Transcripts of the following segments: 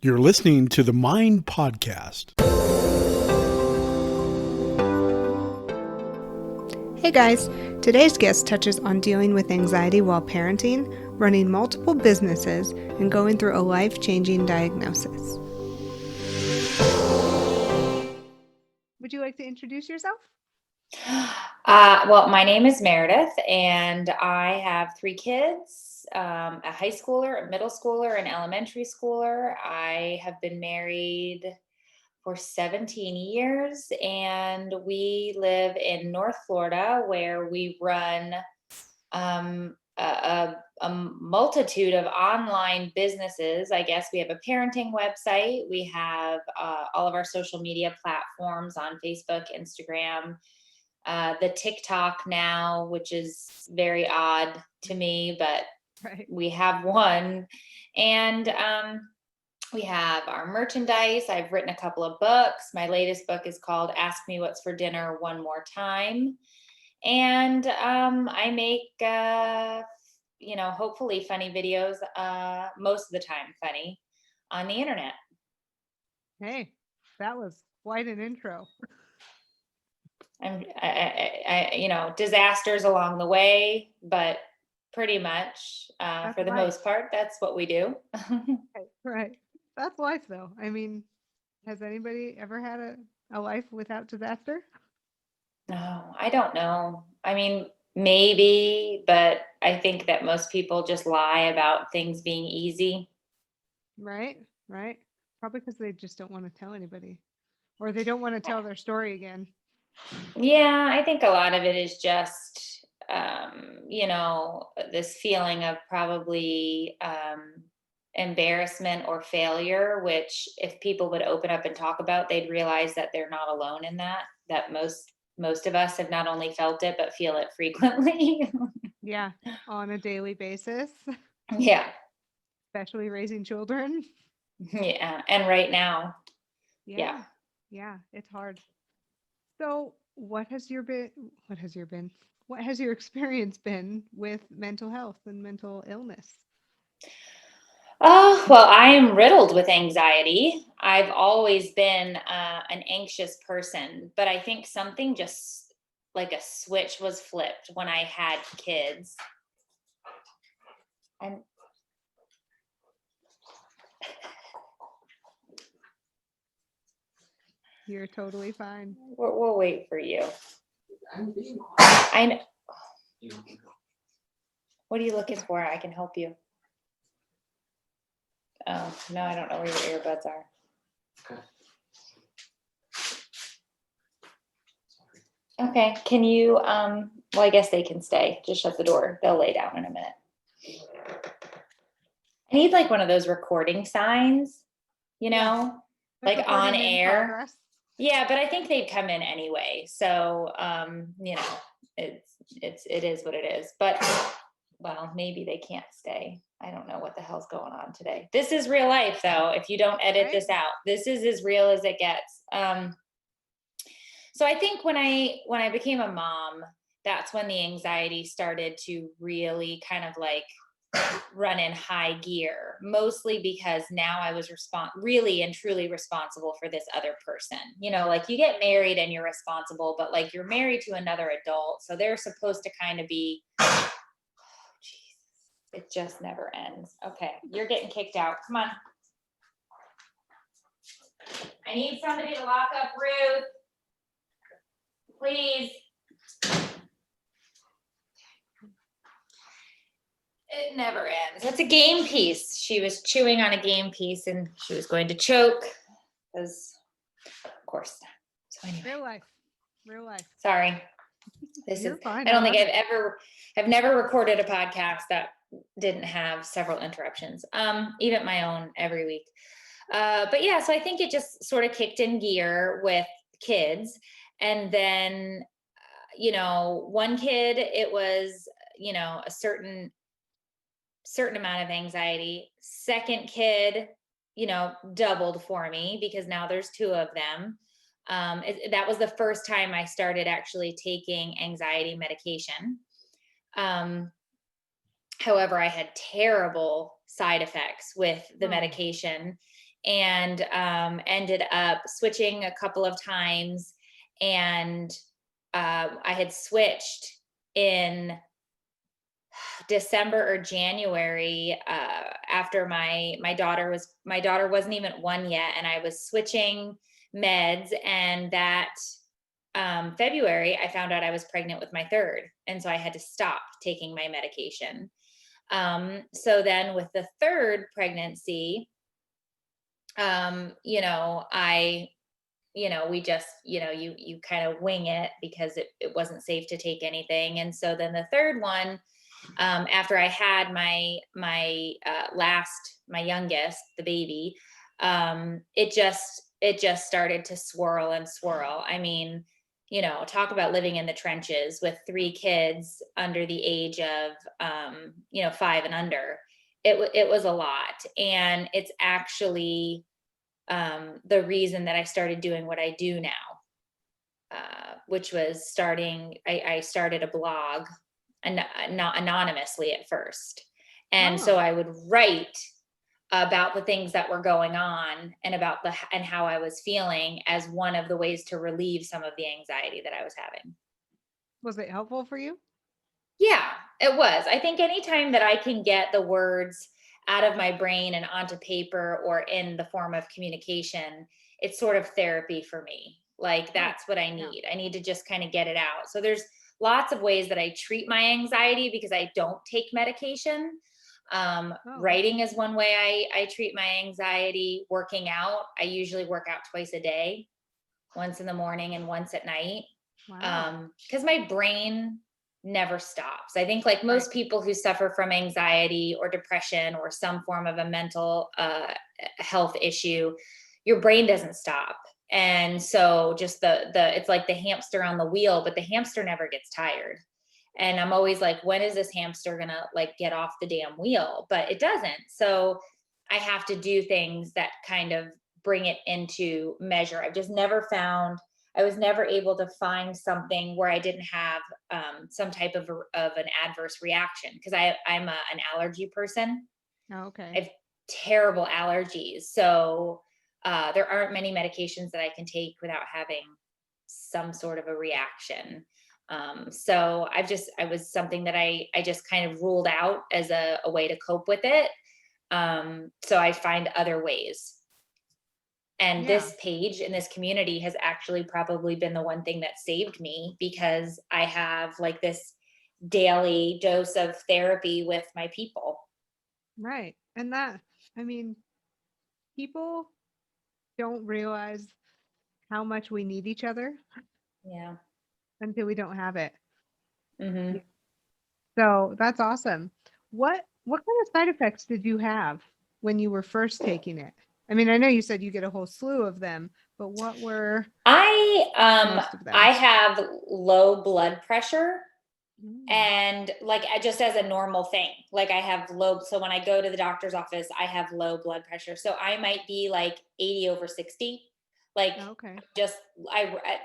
You're listening to the Mind Podcast. Hey guys, today's guest touches on dealing with anxiety while parenting, running multiple businesses, and going through a life-changing diagnosis. Would you like to introduce yourself? Well, my name is Meredith, and I have three kids, a high schooler, a middle schooler, an elementary schooler. I have been married for 17 years, and we live in North Florida, where we run a multitude of online businesses. I guess we have a parenting website. We have all of our social media platforms on Facebook, Instagram, the TikTok now, which is very odd to me, but Right. we have one. And we have our merchandise. I've written a couple of books. My latest book is called Ask Me What's for Dinner One More Time. And I make, hopefully funny videos, most of the time funny, on the internet. Hey, that was quite an intro. Disasters along the way, but pretty much for the life. most part, that's what we do. Right. That's life, though. I mean, has anybody ever had a life without disaster? No, I don't know. I mean, maybe, but I think that most people just lie about things being easy. Right. Probably because they just don't want to tell anybody, or they don't want to tell their story again. Yeah, I think a lot of it is just, this feeling of probably embarrassment or failure, which if people would open up and talk about, they'd realize that they're not alone in that most of us have not only felt it, but feel it frequently. Yeah, on a daily basis, Yeah. especially raising children. Yeah. And right now, yeah. Yeah, it's hard. So, what has your experience been with mental health and mental illness? Oh, well, I am riddled with anxiety. I've always been an anxious person, but I think something just like a switch was flipped when I had kids. And You're totally fine. we'll wait for you. I know. What are you looking for? I can help you. Oh, no, I don't know where your earbuds are. Okay. Can you, well, I guess they can stay. Just shut the door. They'll lay down in a minute. I need like one of those recording signs, like on air. Progress. Yeah, but I think they'd come in anyway. So, it is what it is. But, well, maybe they can't stay. I don't know what the hell's going on today. This is real life, though. If you don't edit this out, this is as real as it gets. So I think when I became a mom, that's when the anxiety started to really kind of like run in high gear, mostly because now I was really and truly responsible for this other person. Like you get married and you're responsible, but like you're married to another adult. So they're supposed to kind of be, oh, Jesus, it just never ends. Okay, you're getting kicked out. Come on. I need somebody to lock up Ruth. Please. It never ends. It's a game piece. She was chewing on a game piece and she was going to choke because, of course. So anyway. Real life. Sorry. You're fine. I don't think I've never recorded a podcast that didn't have several interruptions. Even my own every week. But yeah, so I think it just sort of kicked in gear with kids. And then, one kid, it was, a certain amount of anxiety. Second kid, doubled for me because now there's two of them. That was the first time I started actually taking anxiety medication. However, I had terrible side effects with the medication. and ended up switching a couple of times. And I had switched in December or January, after my daughter wasn't even 1 yet, and I was switching meds. And that February, I found out I was pregnant with my third, and so I had to stop taking my medication. So then with the third pregnancy, we just, you kind of wing it because it wasn't safe to take anything. And so then the third one, after I had my youngest, the baby, it just started to swirl and swirl. I mean, talk about living in the trenches with 3 kids under the age of 5 and under. It was a lot, and it's actually the reason that I started doing what I do now, which was I started a blog, and not anonymously at first. And so I would write about the things that were going on and and how I was feeling as one of the ways to relieve some of the anxiety that I was having. Was it helpful for you? Yeah, it was. I think anytime that I can get the words out of my brain and onto paper or in the form of communication, it's sort of therapy for me. Like, that's what I need. I need to just kind of get it out. So there's lots of ways that I treat my anxiety because I don't take medication. Writing is one way I treat my anxiety. Working out, I usually work out twice a day, once in the morning and once at night. Wow. Because my brain never stops. I think, like most people who suffer from anxiety or depression or some form of a mental health issue, your brain doesn't stop. And so just it's like the hamster on the wheel, but the hamster never gets tired. And I'm always like, when is this hamster gonna like get off the damn wheel? But it doesn't. So I have to do things that kind of bring it into measure. I was never able to find something where I didn't have some type of an adverse reaction, because I'm an allergy person. Okay. I have terrible allergies. So there aren't many medications that I can take without having some sort of a reaction. So I was something that I just kind of ruled out as a way to cope with it. So I find other ways. And this page and this community has actually probably been the one thing that saved me, because I have like this daily dose of therapy with my people. Right. And I mean, people don't realize how much we need each other Yeah. until we don't have it. Mm-hmm. So that's awesome. What kind of side effects did you have when you were first taking it? I mean, I know you said you get a whole slew of them, but what were most of them? I have low blood pressure. Mm. And like, just as a normal thing, like I have so when I go to the doctor's office, I have low blood pressure. So I might be like 80/60. Like, Okay.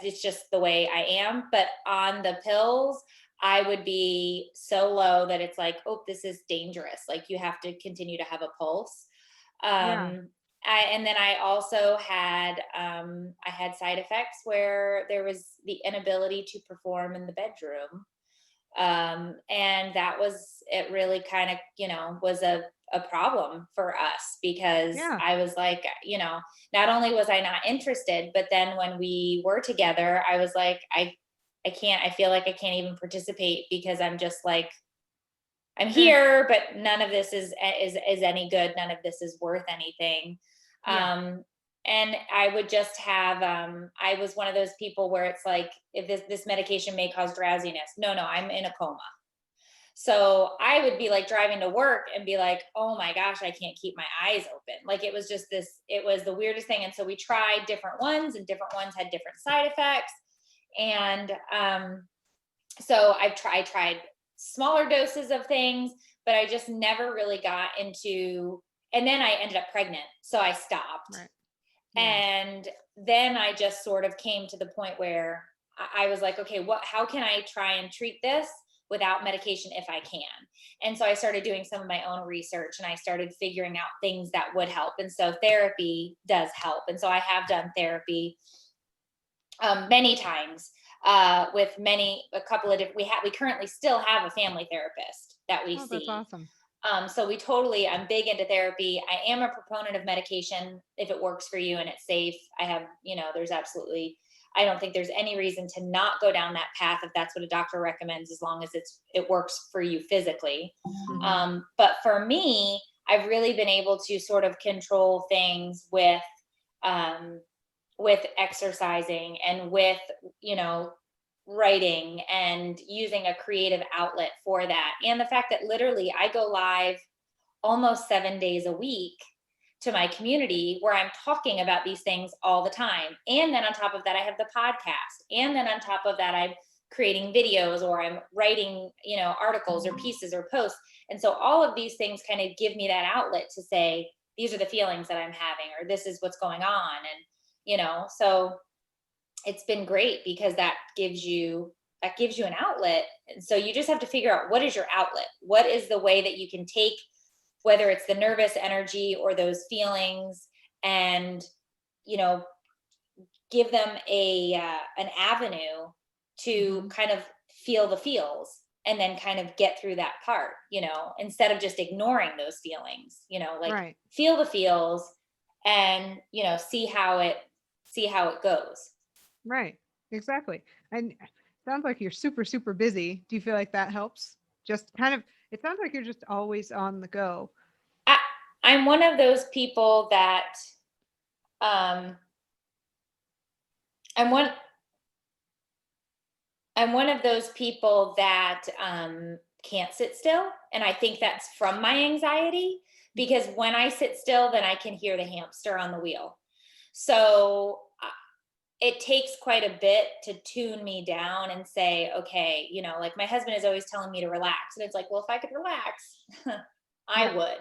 it's just the way I am. But on the pills, I would be so low that it's like, oh, this is dangerous. Like, you have to continue to have a pulse. And then I also had I had side effects where there was the inability to perform in the bedroom. And it really kind of, was a problem for us, because I was like, not only was I not interested, but then when we were together, I was like, I feel like I can't even participate, because I'm just like, I'm here, but none of this is any good. None of this is worth anything. And I would just have, I was one of those people where it's like, if this medication may cause drowsiness. No, I'm in a coma. So I would be like driving to work and be like, oh my gosh, I can't keep my eyes open. Like, it was just it was the weirdest thing. And so we tried different ones, and different ones had different side effects. And so I tried smaller doses of things, but I just never really got into, and then I ended up pregnant. So I stopped. Right. And then I just sort of came to the point where I was like, okay, how can I try and treat this without medication if I can. And so I started doing some of my own research, and I started figuring out things that would help. And so therapy does help. And so I have done therapy many times with a couple of different, we currently still have a family therapist that we see. That's awesome. So I'm big into therapy. I am a proponent of medication if it works for you and it's safe. I don't think there's any reason to not go down that path if that's what a doctor recommends, as long as it works for you physically. Mm-hmm. But for me, I've really been able to sort of control things with exercising and with, writing and using a creative outlet for that. And the fact that literally I go live almost 7 days a week to my community where I'm talking about these things all the time. And then on top of that, I have the podcast. And then on top of that, I'm creating videos, or I'm writing, articles or pieces or posts. And so all of these things kind of give me that outlet to say, these are the feelings that I'm having, or this is what's going on. And, so it's been great because that gives you an outlet. And so you just have to figure out, what is your outlet? What is the way that you can take, whether it's the nervous energy or those feelings, and, give them an avenue to kind of feel the feels, and then kind of get through that part, instead of just ignoring those feelings, Right. feel the feels and, see how it goes. Right. Exactly. And it sounds like you're super, super busy. Do you feel like that helps? Just kind of, it sounds like you're just always on the go. I'm one of those people that, I'm one of those people that can't sit still. And I think that's from my anxiety, because when I sit still, then I can hear the hamster on the wheel. So it takes quite a bit to tune me down and say, okay, like my husband is always telling me to relax. And it's like, well, if I could relax, I would.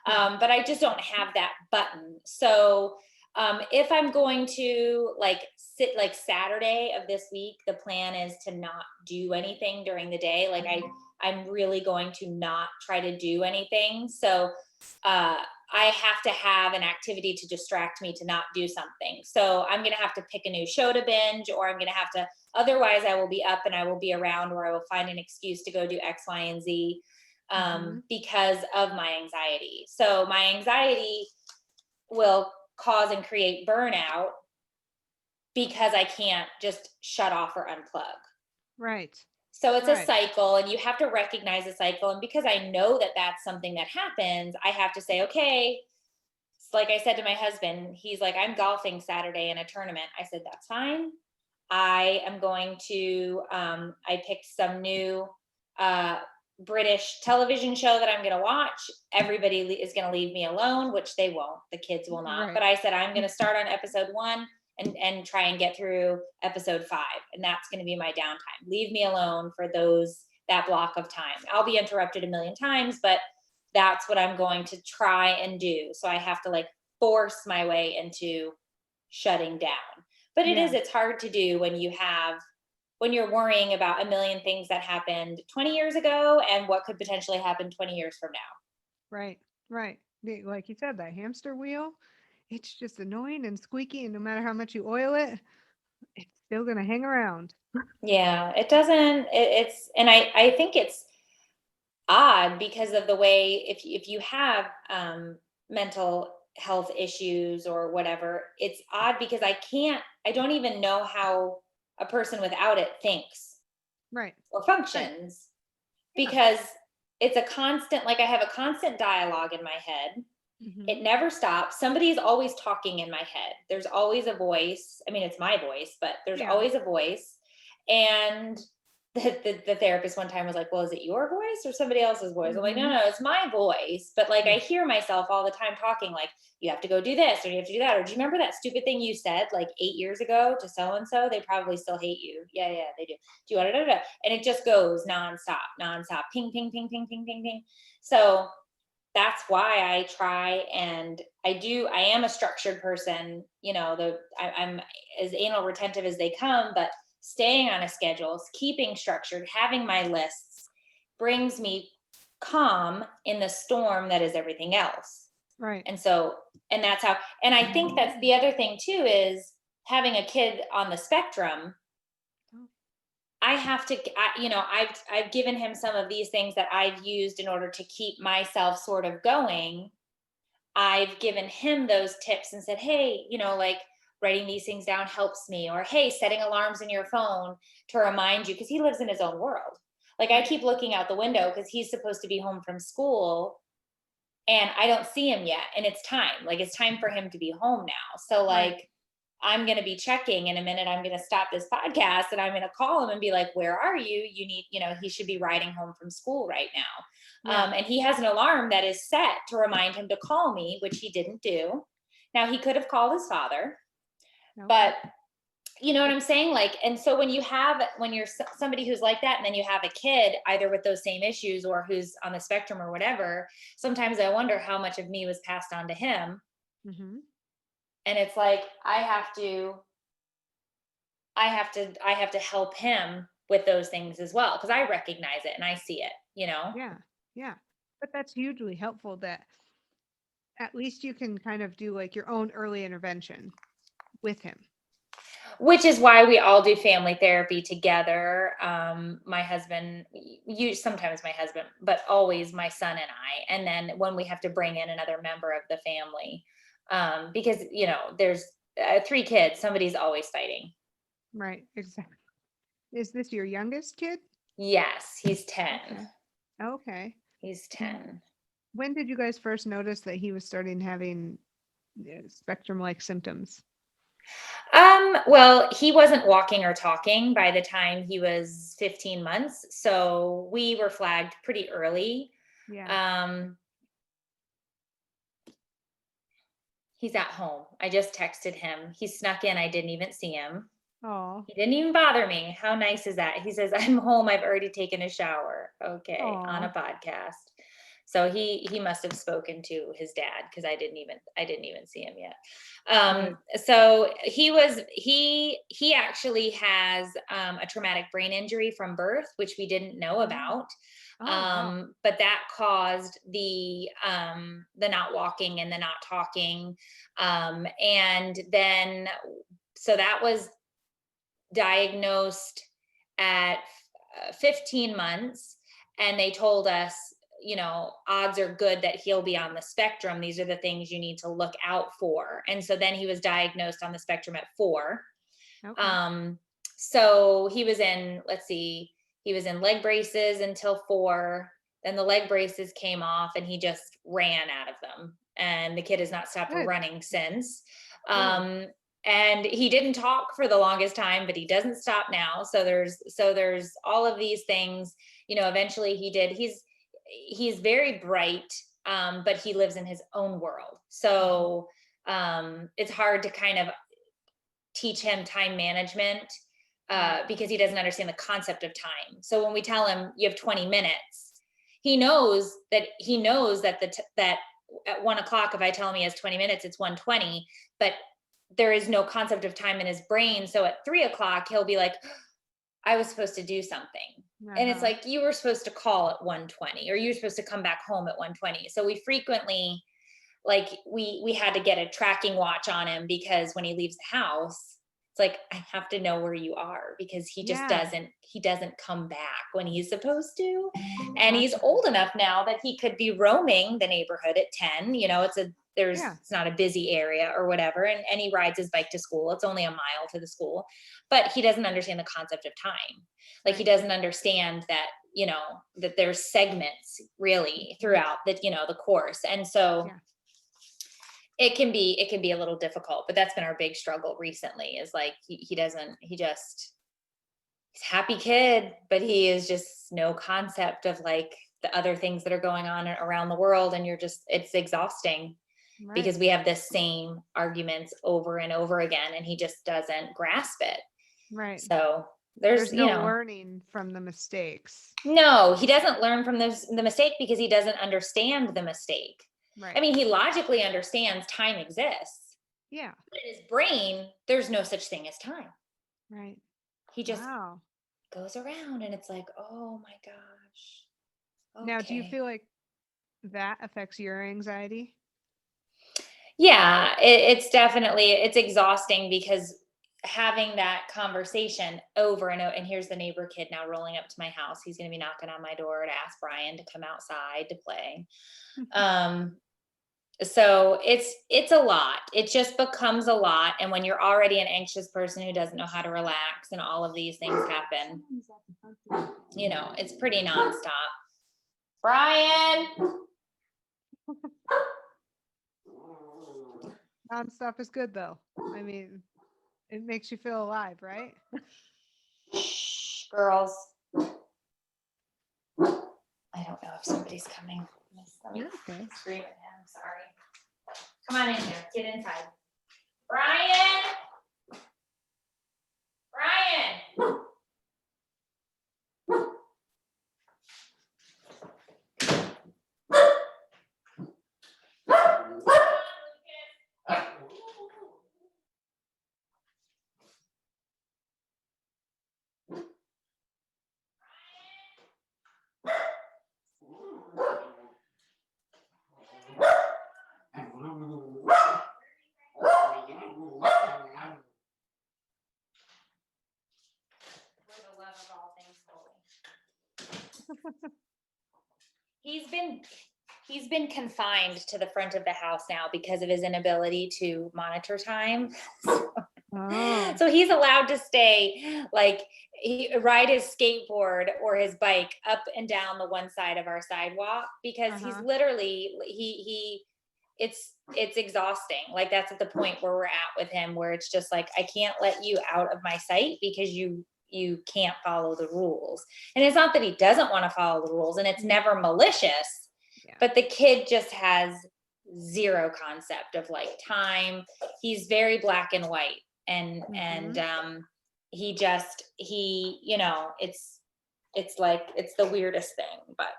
But I just don't have that button. So if I'm going to sit Saturday of this week, the plan is to not do anything during the day. Like I'm really going to not try to do anything. So I have to have an activity to distract me to not do something. So I'm going to have to pick a new show to binge, or I'm going to have to, otherwise I will be up and I will be around, or I will find an excuse to go do X, Y, and Z because of my anxiety. So my anxiety will cause and create burnout because I can't just shut off or unplug. Right. So it's a cycle, and you have to recognize the cycle. And because I know that that's something that happens, I have to say, okay, like I said to my husband, he's like, I'm golfing Saturday in a tournament. I said, that's fine. I am going to, I picked some new British television show that I'm going to watch. Everybody is going to leave me alone, which they won't. The kids will not. Right. But I said, I'm going to start on episode 1 and try and get through episode 5. And that's going to be my downtime. Leave me alone for that block of time. I'll be interrupted a million times, but that's what I'm going to try and do. So I have to force my way into shutting down. But it's hard to do when you're worrying about a million things that happened 20 years ago and what could potentially happen 20 years from now. Right. Right. Like you said, that hamster wheel, it's just annoying and squeaky, and no matter how much you oil it, it's still going to hang around. Yeah, it doesn't, and I think it's odd because of the way, if you have mental health issues or whatever, it's odd because I don't even know how a person without it thinks. Right. Or functions. Right. Because it's a constant, I have a constant dialogue in my head. Mm-hmm. It never stops. Somebody's always talking in my head. There's always a voice. I mean, it's my voice, but there's always a voice. And the therapist one time was like, well, is it your voice or somebody else's voice? Mm-hmm. I'm like, no, it's my voice. But I hear myself all the time talking, you have to go do this, or you have to do that. Or do you remember that stupid thing you said 8 years ago to so-and-so? They probably still hate you. Yeah, they do. Do you want to? And it just goes nonstop. Ping, ping, ping, ping, ping, ping, ping. So that's why I try, and I am a structured person, I'm as anal retentive as they come, but staying on a schedule, keeping structured, having my lists, brings me calm in the storm that is everything else. Right. And that's how, and I think that's the other thing too, is having a kid on the spectrum. I have to, I've given him some of these things that I've used in order to keep myself sort of going. I've given him those tips and said, hey, like writing these things down helps me, or, hey, setting alarms in your phone to remind you, because he lives in his own world. Like I keep looking out the window because he's supposed to be home from school and I don't see him yet. And it's time, like it's time for him to be home now. So like, I'm going to be checking in a minute. I'm going to stop this podcast and I'm going to call him and be like, where are you? You need, he should be riding home from school right now. And he has an alarm that is set to remind him to call me, which he didn't do. Now he could have called his father, but you know what I'm saying? Like, and so when you're somebody who's like that, and then you have a kid either with those same issues or who's on the spectrum or whatever, sometimes I wonder how much of me was passed on to him. Mm-hmm. And it's like, I have to help him with those things as well. Cause I recognize it and I see it, Yeah. Yeah. But that's hugely helpful that at least you can kind of do like your own early intervention with him. Which is why we all do family therapy together. My husband, sometimes my husband, but always my son and I. And then when we have to bring in another member of the family, because, there's 3 kids, somebody's always fighting. Right. Exactly. Is this your youngest kid? Yes, he's 10. Okay. He's 10. When did you guys first notice that he was starting having spectrum-like symptoms? Well, he wasn't walking or talking by the time he was 15 months. So we were flagged pretty early. Yeah. He's at home. I just texted him. He snuck in. I didn't even see him. Oh. He didn't even bother me. How nice is that? He says, I'm home. I've already taken a shower. Okay. Aww. On a podcast. So he must have spoken to his dad because I didn't even see him yet. So he actually has a traumatic brain injury from birth, which we didn't know about. Wow. But that caused the not walking and the not talking. And then, so that was diagnosed at 15 months. And they told us, odds are good that he'll be on the spectrum. These are the things you need to look out for. And so then he was diagnosed on the spectrum at 4. Okay. So he was in leg braces until 4. Then the leg braces came off and he just ran out of them. And the kid has not stopped running since. And he didn't talk for the longest time, but he doesn't stop now. So there's all of these things, eventually he did. He's very bright, but he lives in his own world. So it's hard to kind of teach him time management because he doesn't understand the concept of time. So when we tell him you have 20 minutes, he knows that that at 1 o'clock, if I tell him he has 20 minutes, it's 1:20, but there is no concept of time in his brain. So at 3 o'clock, he'll be like, I was supposed to do something. And it's like, you were supposed to call at 1:20, or you were supposed to come back home at 1:20. So we frequently, like we had to get a tracking watch on him because when he leaves the house, it's like, I have to know where you are because he just doesn't come back when he's supposed to. And he's old enough now that he could be roaming the neighborhood at 10, it's not a busy area or whatever. And he rides his bike to school. It's only a mile to the school, but he doesn't understand the concept of time. Like he doesn't understand that, that there's segments really throughout the course. And so it can be a little difficult, but that's been our big struggle recently is like, he's a happy kid, but he is just no concept of like the other things that are going on around the world. And it's exhausting because we have the same arguments over and over again, and he just doesn't grasp it. Right. So there's no learning from the mistakes. No, he doesn't learn from the mistake because he doesn't understand the mistake. Right. I mean, he logically understands time exists. Yeah. But in his brain, there's no such thing as time. Right. He just goes around and it's like, oh my gosh. Now, do you Okay. feel like that affects your anxiety? Yeah, it's definitely, it's exhausting because having that conversation over and over, and here's the neighbor kid now rolling up to my house. He's going to be knocking on my door to ask Brian to come outside to play. Um, so it's a lot. It just becomes a lot. And when you're already an anxious person who doesn't know how to relax and all of these things happen, it's pretty nonstop. Brian. Nonstop is good though. I mean, it makes you feel alive, right? Shh, girls. I don't know if somebody's coming. Let me You're okay. scream at him. Sorry. Come on in here. Get inside. Brian. Brian. For the love of all things holy. He's been confined to the front of the house now because of his inability to monitor time. Oh. So he's allowed to stay, like, ride his skateboard or his bike up and down the one side of our sidewalk because he's literally it's exhausting. Like, that's at the point where we're at with him, where it's just like, I can't let you out of my sight because you can't follow the rules. And it's not that he doesn't want to follow the rules, and it's never malicious, but the kid just has zero concept of like time. He's very black and white, and it's like, it's the weirdest thing. But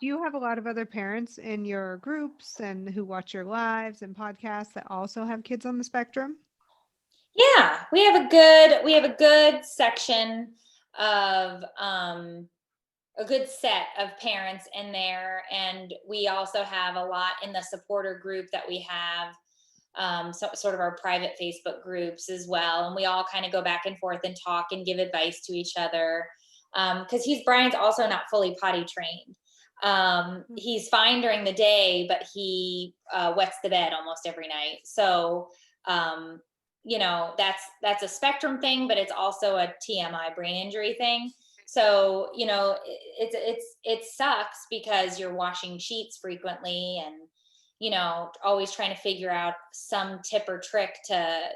do you have a lot of other parents in your groups and who watch your lives and podcasts that also have kids on the spectrum? Yeah, we have a good section of a good set of parents in there, and we also have a lot in the supporter group that we have, sort of our private Facebook groups as well, and we all kind of go back and forth and talk and give advice to each other, because Brian's also not fully potty trained. He's fine during the day, but he wets the bed almost every night. So that's a spectrum thing, but it's also a TMI, brain injury thing. So it sucks because you're washing sheets frequently and always trying to figure out some tip or trick to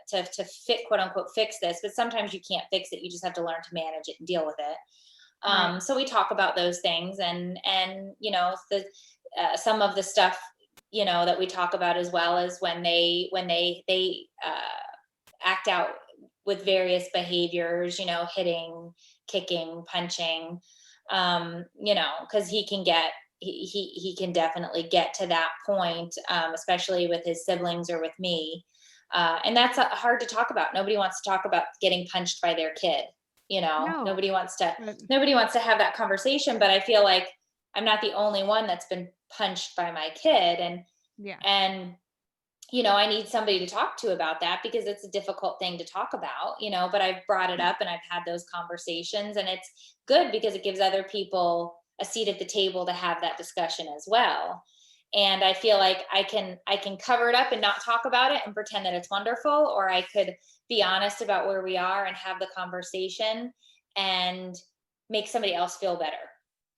fit, quote unquote, fix this. But sometimes you can't fix it. You just have to learn to manage it and deal with it. Right. So we talk about those things, and some of the stuff that we talk about, as well as when they act out with various behaviors, hitting, kicking, punching, because he can definitely get to that point, especially with his siblings or with me. And that's hard to talk about. Nobody wants to talk about getting punched by their kid. No. Nobody wants to have that conversation, but I feel like I'm not the only one that's been punched by my kid. And I need somebody to talk to about that, because it's a difficult thing to talk about, but I've brought it up and I've had those conversations, and it's good because it gives other people a seat at the table to have that discussion as well. And I feel like I can cover it up and not talk about it and pretend that it's wonderful, or I could be honest about where we are and have the conversation and make somebody else feel better.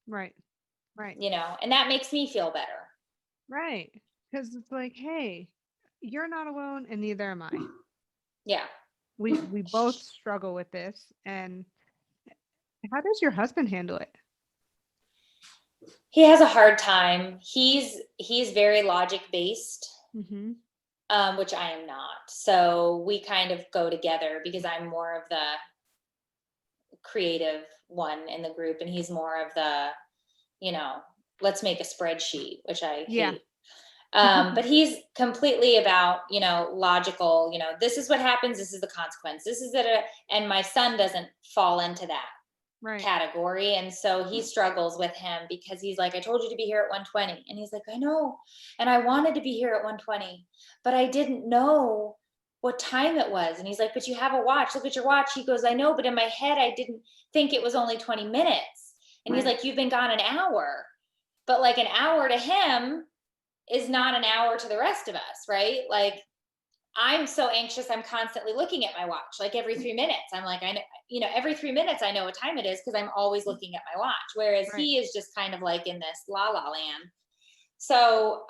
Right. And that makes me feel better. Right. Because it's like, hey, you're not alone and neither am I. Yeah. We both struggle with this. And how does your husband handle it? He has a hard time. He's very logic based, which I am not. So we kind of go together, because I'm more of the creative one in the group, and he's more of the, let's make a spreadsheet, which I hate. But he's completely about, logical, this is what happens. This is the consequence. This is it. And my son doesn't fall into that. Right. category. And so he struggles with him because he's like, I told you to be here at 1:20. And he's like, I know. And I wanted to be here at 1:20, but I didn't know what time it was. And he's like, but you have a watch. Look at your watch. He goes, I know, but in my head, I didn't think it was only 20 minutes. And he's like, you've been gone an hour. But like an hour to him is not an hour to the rest of us, right? Like, I'm so anxious. I'm constantly looking at my watch. Like every 3 minutes, I'm like, I know, every 3 minutes, I know what time it is because I'm always looking at my watch. Whereas he is just kind of like in this la la land. So,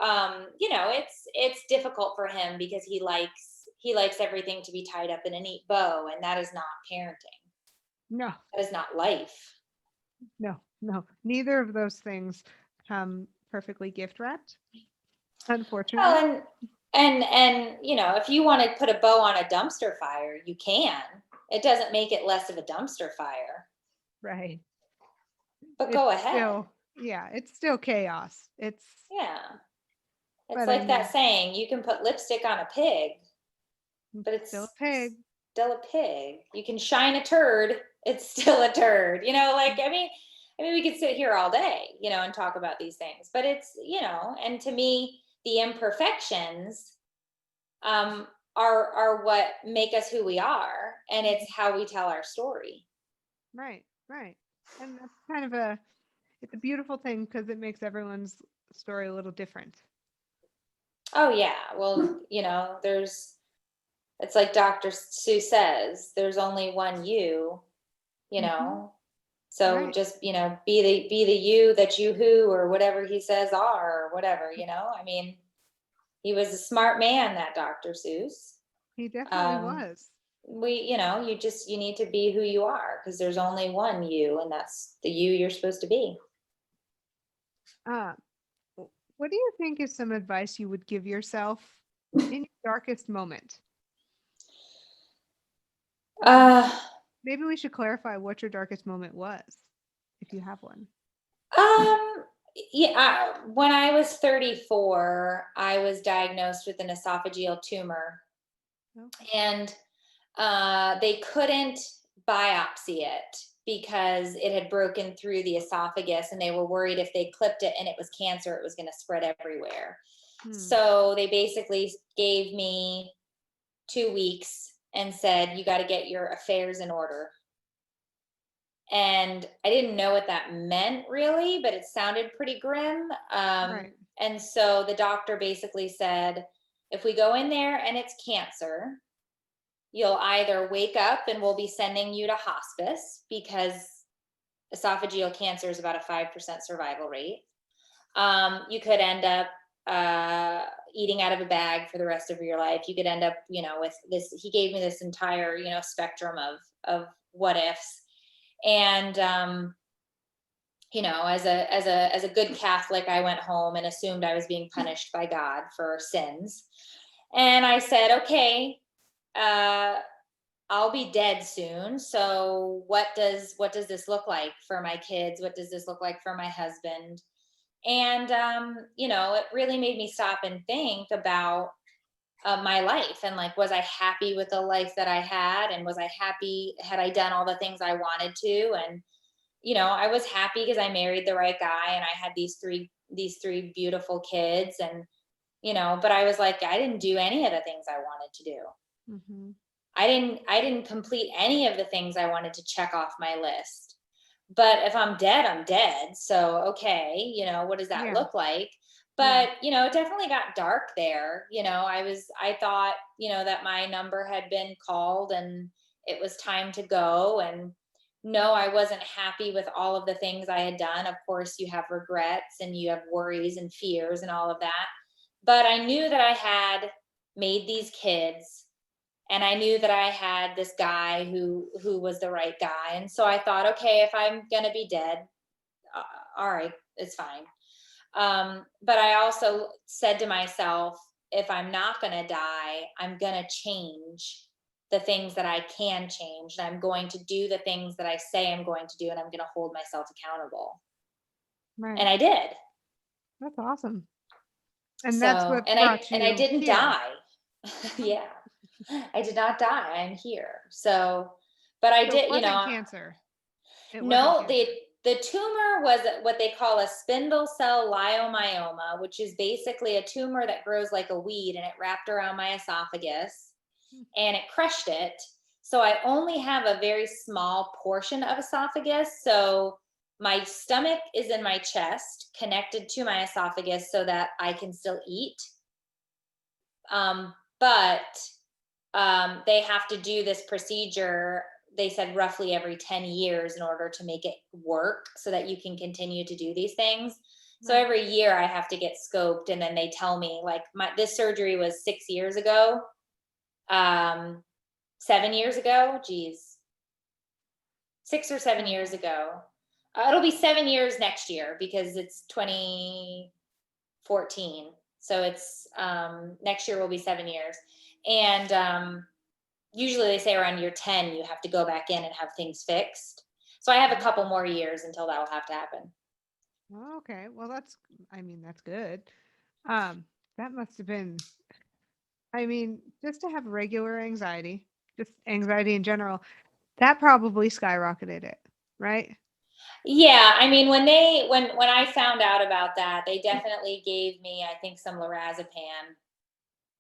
it's difficult for him because he likes everything to be tied up in a neat bow, and that is not parenting. No, that is not life. No. Neither of those things come perfectly gift wrapped, unfortunately. Well, and if you want to put a bow on a dumpster fire, you can. It doesn't make it less of a dumpster fire. Right. But go ahead. It's still chaos. It's like that saying, you can put lipstick on a pig, but it's still a pig. Still a pig. You can shine a turd, it's still a turd. I mean, we could sit here all day, and talk about these things, but it's, and to me, the imperfections are what make us who we are, and it's how we tell our story. Right. And that's kind of it's a beautiful thing because it makes everyone's story a little different. Oh yeah. Well, it's like Dr. Seuss says, there's only one you, so right. Just, be the you that you who, or whatever he says are, or whatever, I mean, he was a smart man, that Dr. Seuss. He definitely was. You need to be who you are, because there's only one you, and that's the you you're supposed to be. What do you think is some advice you would give yourself in your darkest moment? Maybe we should clarify what your darkest moment was, if you have one. When I was 34, I was diagnosed with an esophageal tumor. Okay. And they couldn't biopsy it because it had broken through the esophagus, and they were worried if they clipped it and it was cancer, it was going to spread everywhere. So they basically gave me 2 weeks and said, you got to get your affairs in order. And I didn't know what that meant really, but it sounded pretty grim. Right. And so the doctor basically said, if we go in there and it's cancer, you'll either wake up and we'll be sending you to hospice, because esophageal cancer is about a 5% survival rate. You could end up eating out of a bag for the rest of your life. You could end up, with this. He gave me this entire, spectrum of what ifs. And as a good Catholic, I went home and assumed I was being punished by God for sins. And I said, okay, I'll be dead soon. So what does this look like for my kids? What does this look like for my husband? And, it really made me stop and think about my life, and like, was I happy with the life that I had? And was I happy? Had I done all the things I wanted to? And, I was happy because I married the right guy, and I had these three beautiful kids, and, but I was like, I didn't do any of the things I wanted to do. Mm-hmm. I didn't complete any of the things I wanted to check off my list. But if I'm dead, I'm dead. So, okay, what does that look like? But, it definitely got dark there. I thought, that my number had been called and it was time to go. And no, I wasn't happy with all of the things I had done. Of course, you have regrets and you have worries and fears and all of that. But I knew that I had made these kids, and I knew that I had this guy who was the right guy. And so I thought, okay, if I'm going to be dead, all right, it's fine. But I also said to myself, if I'm not going to die, I'm going to change the things that I can change. And I'm going to do the things that I say I'm going to do, and I'm going to hold myself accountable. Right. And I did. That's awesome. And that's what brought you and I didn't here. die. Yeah. I did not die. I'm here. So, but I did, cancer. It No, wasn't cancer. the tumor was what they call a spindle cell leiomyoma, which is basically a tumor that grows like a weed, and it wrapped around my esophagus and it crushed it. So I only have a very small portion of esophagus. So my stomach is in my chest, connected to my esophagus so that I can still eat. But they have to do this procedure, they said roughly every 10 years in order to make it work so that you can continue to do these things. So Right. every year I have to get scoped, and then they tell me, like, this surgery was 6 years ago. 7 years ago, geez, 6 or 7 years ago. It'll be 7 years next year because it's 2014. So it's next year will be 7 years. And usually they say around year 10, you have to go back in and have things fixed. So I have a couple more years until that will have to happen. Oh, okay. Well, that's good. That must have been, just to have regular anxiety, just anxiety in general, that probably skyrocketed it, right? Yeah, I mean, when I found out about that, they definitely gave me, I think, some lorazepam.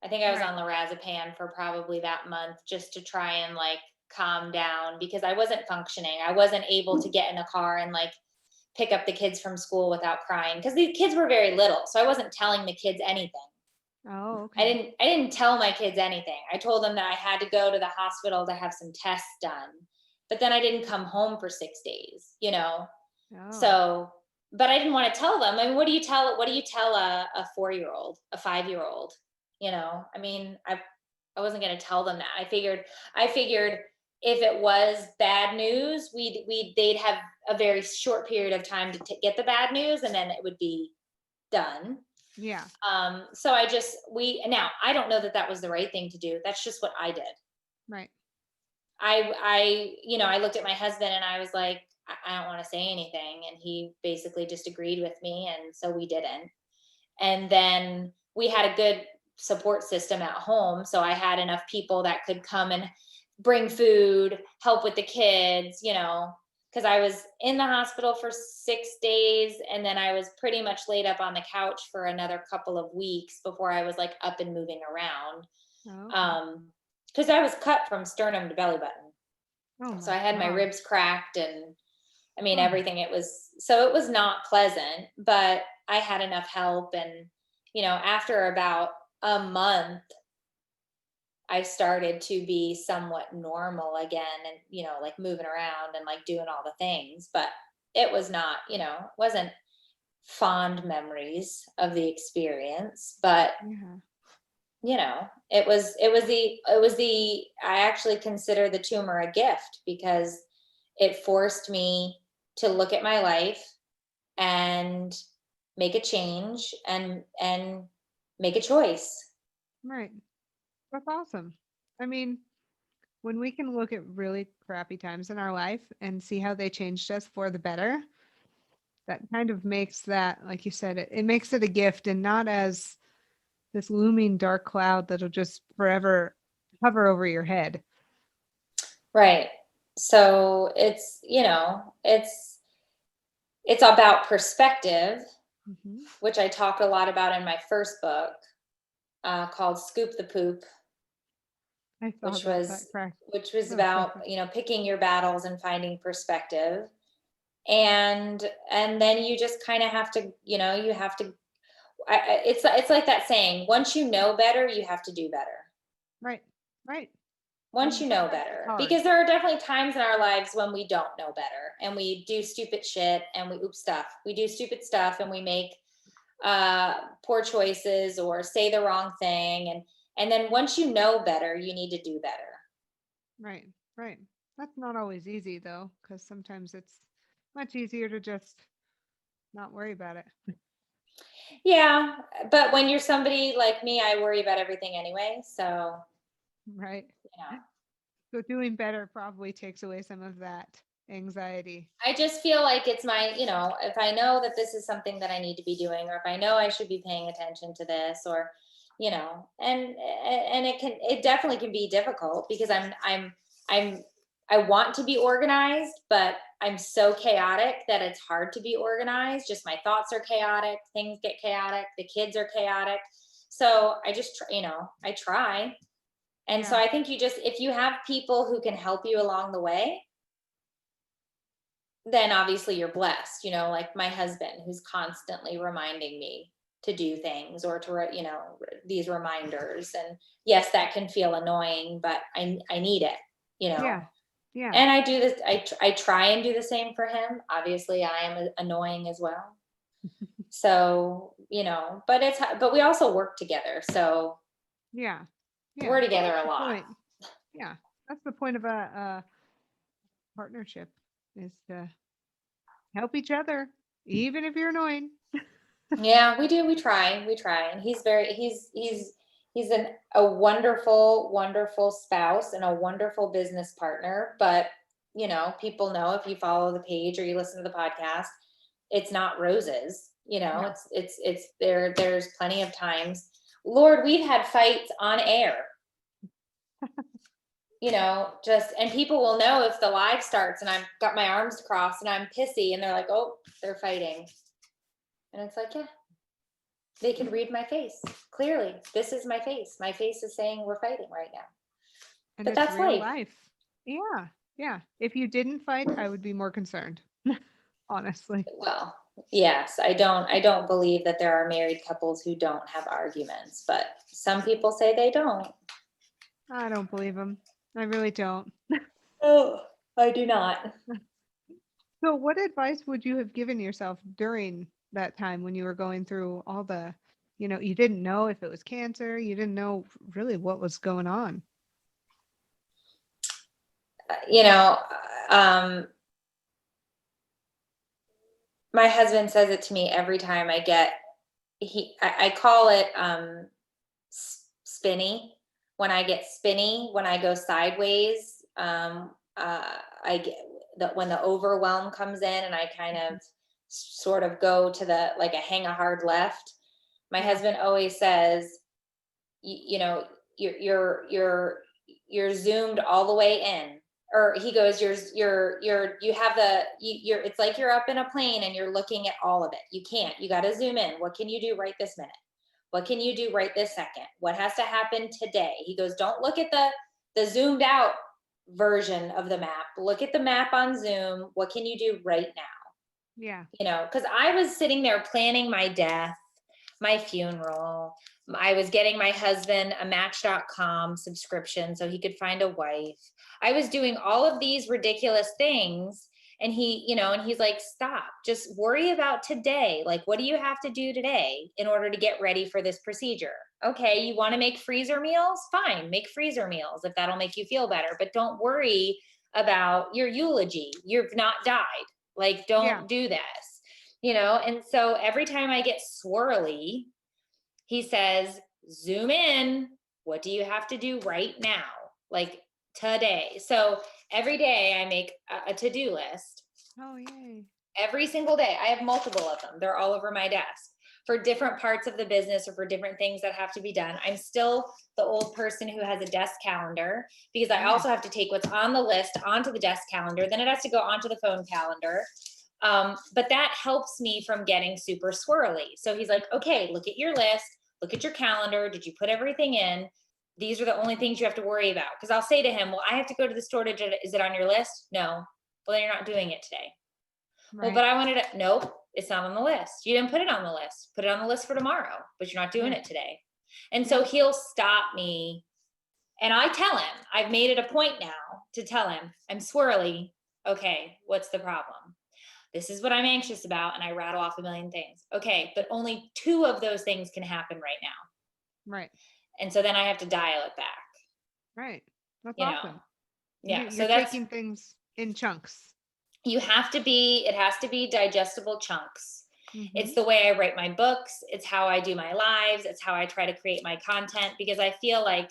I think I was on lorazepam for probably that month just to try and like calm down because I wasn't functioning. I wasn't able to get in a car and like pick up the kids from school without crying because the kids were very little. So I wasn't telling the kids anything. Oh, okay. I didn't tell my kids anything. I told them that I had to go to the hospital to have some tests done. But then I didn't come home for 6 days, you know. Oh. So, but I didn't want to tell them. I mean, what do you tell a 4-year-old, a 5-year-old? You know, I mean, I wasn't going to tell them that. I figured if it was bad news, they'd have a very short period of time to get the bad news, and then it would be done. Yeah. So now I don't know that that was the right thing to do. That's just what I did. Right. I looked at my husband and I was like, I don't want to say anything. And he basically just agreed with me. And so we didn't. And then we had a good support system at home. So I had enough people that could come and bring food, help with the kids, you know, because I was in the hospital for 6 days. And then I was pretty much laid up on the couch for another couple of weeks before I was like up and moving around. Oh, Because I was cut from sternum to belly button. oh So I had my God. ribs cracked and I mean, Oh. everything. It was not pleasant, but I had enough help. And, after about a month, I started to be somewhat normal again and, like moving around and like doing all the things, but it was not, wasn't fond memories of the experience, but Yeah. I actually consider the tumor a gift because it forced me to look at my life and make a change and make a choice. Right. That's awesome. I mean, when we can look at really crappy times in our life and see how they changed us for the better, that kind of makes that, like you said, it makes it a gift and not as this looming dark cloud that'll just forever hover over your head. Right. So it's about perspective, which I talked a lot about in my first book, called Scoop the Poop, which was about, picking your battles and finding perspective. And then you just kind of have to, it's like that saying, once you know better, you have to do better. Right. Once you know better, because there are definitely times in our lives when we don't know better and we do stupid shit and we do stupid stuff and we make poor choices or say the wrong thing. And then once you know better, you need to do better. Right. That's not always easy though, because sometimes it's much easier to just not worry about it. Yeah, but when you're somebody like me, I worry about everything anyway. So, right. So doing better probably takes away some of that anxiety. I just feel like it's my, if I know that this is something that I need to be doing, or if I know I should be paying attention to this, or, and it definitely can be difficult because I want to be organized, but I'm so chaotic that it's hard to be organized. Just my thoughts are chaotic. Things get chaotic. The kids are chaotic. So I just, I try. And so I think if you have people who can help you along the way, then obviously you're blessed, like my husband, who's constantly reminding me to do things or to, these reminders. And yes, that can feel annoying, but I need it, Yeah. And I do this, I try and do the same for him. Obviously I am annoying as well. So, but we also work together. So we're together a lot. Point. Yeah. That's the point of a partnership, is to help each other, even if you're annoying. Yeah, we do. We try. And he's a wonderful, wonderful spouse and a wonderful business partner. But, people know, if you follow the page or you listen to the podcast, it's not roses, No. there's plenty of times. Lord, we've had fights on air. And people will know if the live starts and I've got my arms crossed and I'm pissy and they're like, oh, they're fighting. And it's like, yeah, they can read my face. Clearly, this is my face. My face is saying we're fighting right now. And but that's real life. Yeah. Yeah. If you didn't fight, I would be more concerned. Honestly. Well, yes, I don't believe that there are married couples who don't have arguments, but some people say they don't. I don't believe them. I really don't. Oh, I do not. So what advice would you have given yourself during that time when you were going through all the, you didn't know if it was cancer, you didn't know really what was going on? My husband says it to me every time I call it spinny. When I get spinny, when I go sideways, I get when the overwhelm comes in and I kind of sort of go to like a hang a hard left. My husband always says, you're zoomed all the way in. Or he goes, it's like you're up in a plane and you're looking at all of it. You got to zoom in. What can you do right this minute? What can you do right this second? What has to happen today? He goes, don't look at the zoomed out version of the map. Look at the map on Zoom. What can you do right now? Yeah. Because I was sitting there planning my death, my funeral. I was getting my husband a Match.com subscription so he could find a wife. I was doing all of these ridiculous things. And he's like, stop, just worry about today. Like, what do you have to do today in order to get ready for this procedure? Okay, you want to make freezer meals? Fine, make freezer meals if that'll make you feel better. But don't worry about your eulogy. You've not died. Like, don't do this, And so every time I get swirly, he says, zoom in. What do you have to do right now? Like today. So every day I make a to-do list. Oh, yay. Every single day. I have multiple of them. They're all over my desk for different parts of the business or for different things that have to be done. I'm still the old person who has a desk calendar because I also have to take what's on the list onto the desk calendar. Then it has to go onto the phone calendar. But that helps me from getting super swirly. So he's like, okay, look at your list, look at your calendar. Did you put everything in? These are the only things you have to worry about. Because I'll say to him, well, I have to go to the store is it on your list? No. Well, then you're not doing it today. Right. Well, but I wanted to, nope, it's not on the list. You didn't put it on the list. Put it on the list for tomorrow, but you're not doing it today. And so he'll stop me. And I tell him, I've made it a point now to tell him, I'm swirly. Okay, what's the problem? This is what I'm anxious about. And I rattle off a million things. Okay, but only 2 of those things can happen right now. Right. And so then I have to dial it back. Right. That's awesome. Yeah. You're so that's taking things in chunks. It has to be digestible chunks. Mm-hmm. It's the way I write my books. It's how I do my lives. It's how I try to create my content, because I feel like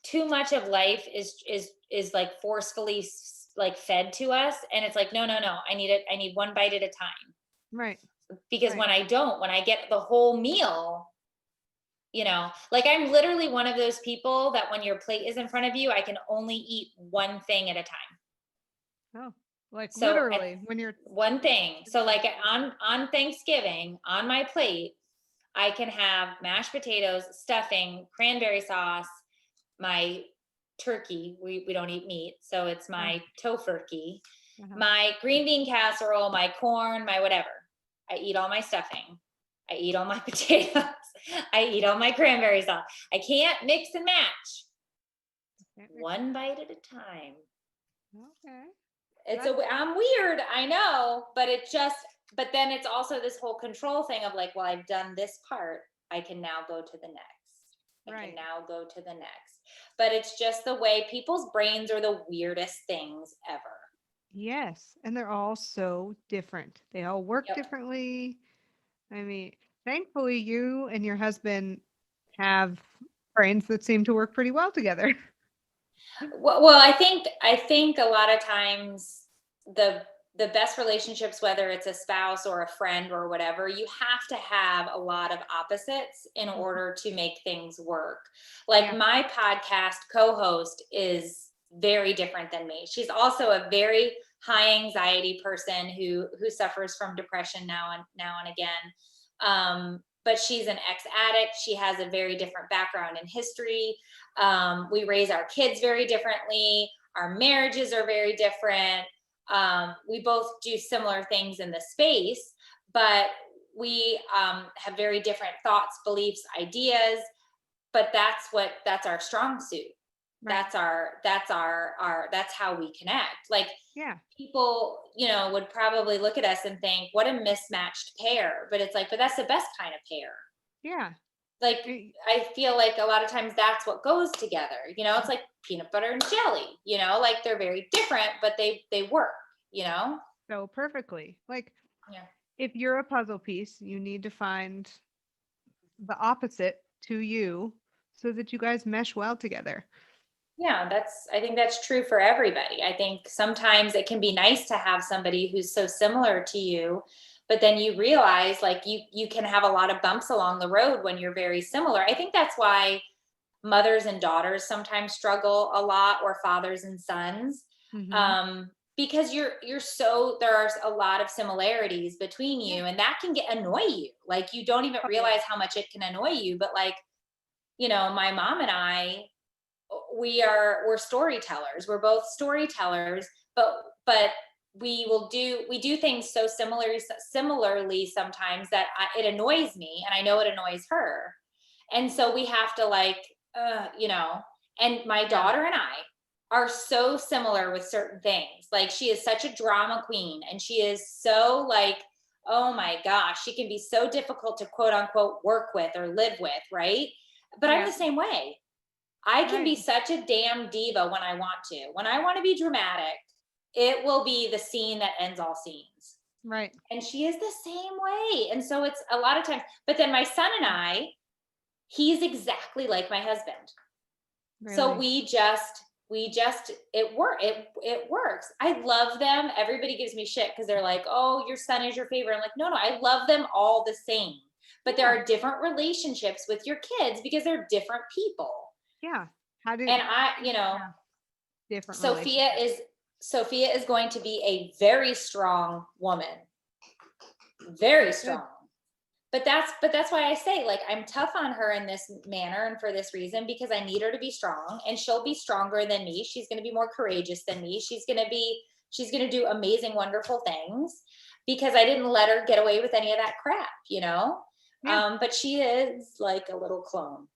too much of life is like forcefully like fed to us. And it's like, no, I need one bite at a time. Right. Because when I get the whole meal, like I'm literally one of those people that when your plate is in front of you, I can only eat one thing at a time. Oh, Like So literally when you're one thing. So like on Thanksgiving, on my plate, I can have mashed potatoes, stuffing, cranberry sauce, my turkey. We don't eat meat, so it's my tofurkey, my green bean casserole, my corn, my whatever. I eat all my stuffing. I eat all my potatoes. I eat all my cranberry sauce. I can't mix and match. One bite at a time. Okay. I'm weird, I know, but then it's also this whole control thing of like, well, I've done this part. I can now go to the next. I can now go to the next. But it's just the way people's brains are the weirdest things ever. Yes. And they're all so different. They all work differently. I mean, thankfully you and your husband have brains that seem to work pretty well together. Well, I think a lot of times the best relationships, whether it's a spouse or a friend or whatever, you have to have a lot of opposites in order to make things work. Like my podcast co-host is very different than me. She's also a very high anxiety person who suffers from depression now and again. But she's an ex-addict. She has a very different background in history. We raise our kids very differently. Our marriages are very different. We both do similar things in the space, but we have very different thoughts, beliefs, ideas. But that's our strong suit. Right. That's how we connect. Like people, would probably look at us and think, what a mismatched pair. But it's like, but that's the best kind of pair. Yeah. Like, I feel like a lot of times that's what goes together. It's like peanut butter and jelly, like they're very different, but they work, So perfectly. Like, if you're a puzzle piece, you need to find the opposite to you so that you guys mesh well together. Yeah, I think that's true for everybody. I think sometimes it can be nice to have somebody who's so similar to you, but then you realize like you can have a lot of bumps along the road when you're very similar. I think that's why mothers and daughters sometimes struggle a lot, or fathers and sons. Because there are a lot of similarities between you, and that can annoy you. Like you don't even realize how much it can annoy you. But like, my mom and I, we're storytellers. We're both storytellers, but we do things so similarly sometimes that it annoys me, and I know it annoys her. And so we have to and my daughter and I are so similar with certain things. Like she is such a drama queen, and she is so like, oh my gosh, she can be so difficult to quote unquote work with or live with. Right. But I'm the same way. I can be such a damn diva when I want to. When I want to be dramatic, it will be the scene that ends all scenes. Right. And she is the same way. And so it's a lot of times, but then my son and I, he's exactly like my husband. Really? So it works. I love them. Everybody gives me shit because they're like, oh, your son is your favorite. I'm like, no, I love them all the same. But there are different relationships with your kids because they're different people. Yeah. Different. Sophia is going to be a very strong woman. Very strong. But that's why I say, like, I'm tough on her in this manner and for this reason, because I need her to be strong, and she'll be stronger than me. She's going to be more courageous than me. She's going to do amazing, wonderful things because I didn't let her get away with any of that crap, Yeah. But she is like a little clone.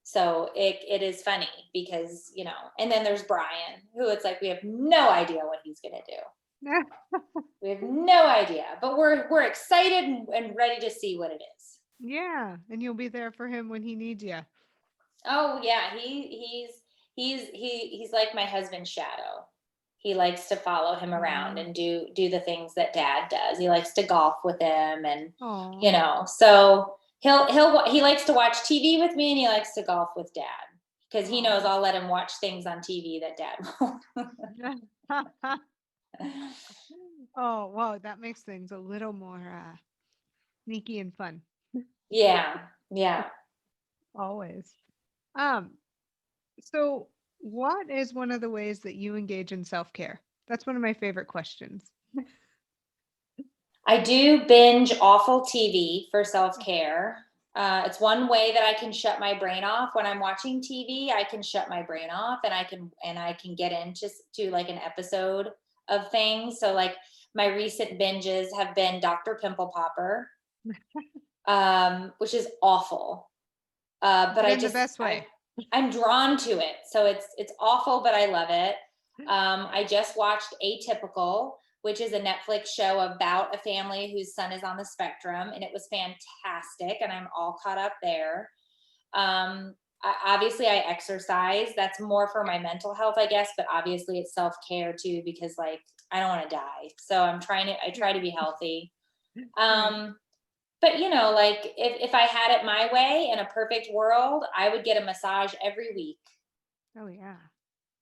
So it is funny because, and then there's Brian, who it's like, we have no idea what he's going to do. We have no idea, but we're excited and ready to see what it is. Yeah. And you'll be there for him when he needs you. Oh yeah. He's like my husband's shadow. He likes to follow him around and do the things that dad does. He likes to golf with him and, so he likes to watch TV with me, and he likes to golf with dad because he knows I'll let him watch things on TV that dad won't. Oh, wow. That makes things a little more sneaky and fun. Yeah. Always. So what is one of the ways that you engage in self-care? That's one of my favorite questions. I do binge awful TV for self-care. It's one way that I can shut my brain off when I'm watching TV. I can shut my brain off, and I can get into like an episode of things. So like my recent binges have been Dr. Pimple Popper, which is awful. But in the best way. I'm drawn to it. So it's awful, but I love it. I just watched Atypical, which is a Netflix show about a family whose son is on the spectrum, and it was fantastic, and I'm all caught up there. Obviously I exercise. That's more for my mental health, I guess, but obviously it's self-care too, because like I don't want to die. So I try to be healthy. But like if I had it my way in a perfect world, I would get a massage every week. Oh yeah.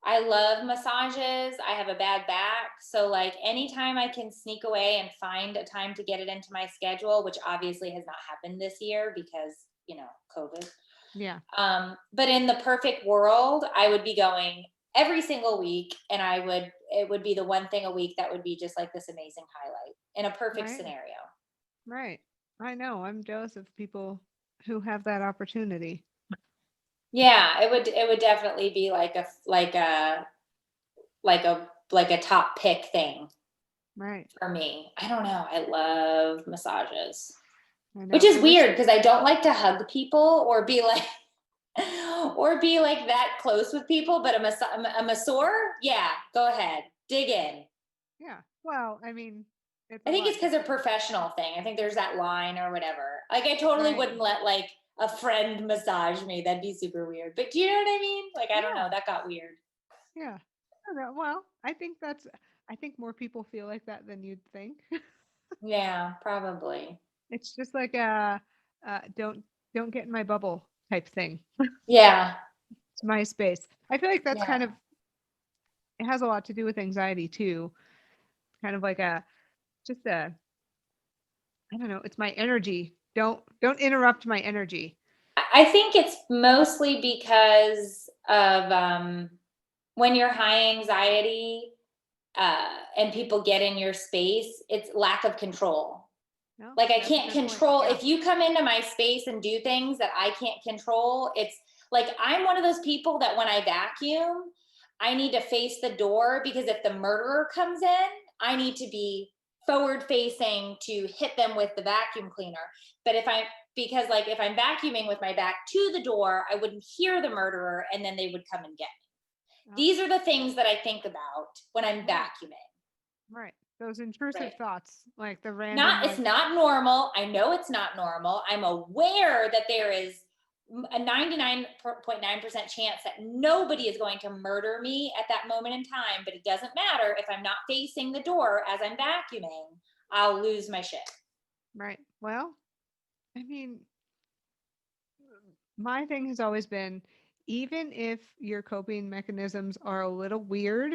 I love massages. I have a bad back. So like anytime I can sneak away and find a time to get it into my schedule, which obviously has not happened this year because, COVID. Yeah. But in the perfect world, I would be going every single week, and it would be the one thing a week that would be just like this amazing highlight in a perfect scenario. Right. I know. I'm jealous of people who have that opportunity. Yeah, it would definitely be like a top pick thing. Right. For me. I don't know. I love massages. Which is weird because I don't like to hug people or be like that close with people, but a masseur, yeah, go ahead. Dig in. Yeah. Well, I mean, I think it's because of professional thing. I think there's that line or whatever. Like I totally wouldn't let like a friend massage me. That'd be super weird. But do you know what I mean? Like I don't know. That got weird. Yeah. Well, I think more people feel like that than you'd think. Yeah, probably. It's just like don't get in my bubble type thing. Yeah. It's my space. I feel like that's kind of, it has a lot to do with anxiety too. Kind of like I don't know, it's my energy. Don't interrupt my energy. I think it's mostly because of when you're high anxiety and people get in your space, it's lack of control. No, like I can't control. If you come into my space and do things that I can't control, it's like I'm one of those people that when I vacuum, I need to face the door, because if the murderer comes in, I need to be forward facing to hit them with the vacuum cleaner. But if I'm vacuuming with my back to the door, I wouldn't hear the murderer, and then they would come and get me. These are the things that I think about when I'm vacuuming. Right. Those intrusive thoughts, like the random. It's not normal. I know it's not normal. I'm aware that there is a 99.9% chance that nobody is going to murder me at that moment in time, but it doesn't matter. If I'm not facing the door as I'm vacuuming, I'll lose my shit. Right. Well, I mean, my thing has always been, even if your coping mechanisms are a little weird,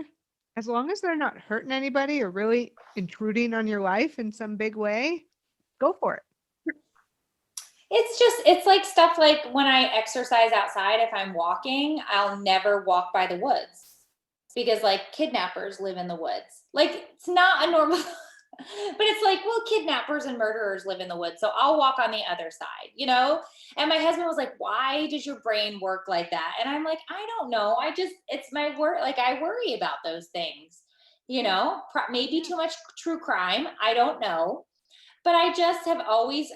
as long as they're not hurting anybody or really intruding on your life in some big way, go for it. It's like stuff like when I exercise outside, if I'm walking, I'll never walk by the woods because like kidnappers live in the woods. Like it's not a normal, but it's like, well, kidnappers and murderers live in the woods. So I'll walk on the other side, And my husband was like, why does your brain work like that? And I'm like, I don't know. It's my work. Like I worry about those things, maybe too much true crime. I don't know. But I've always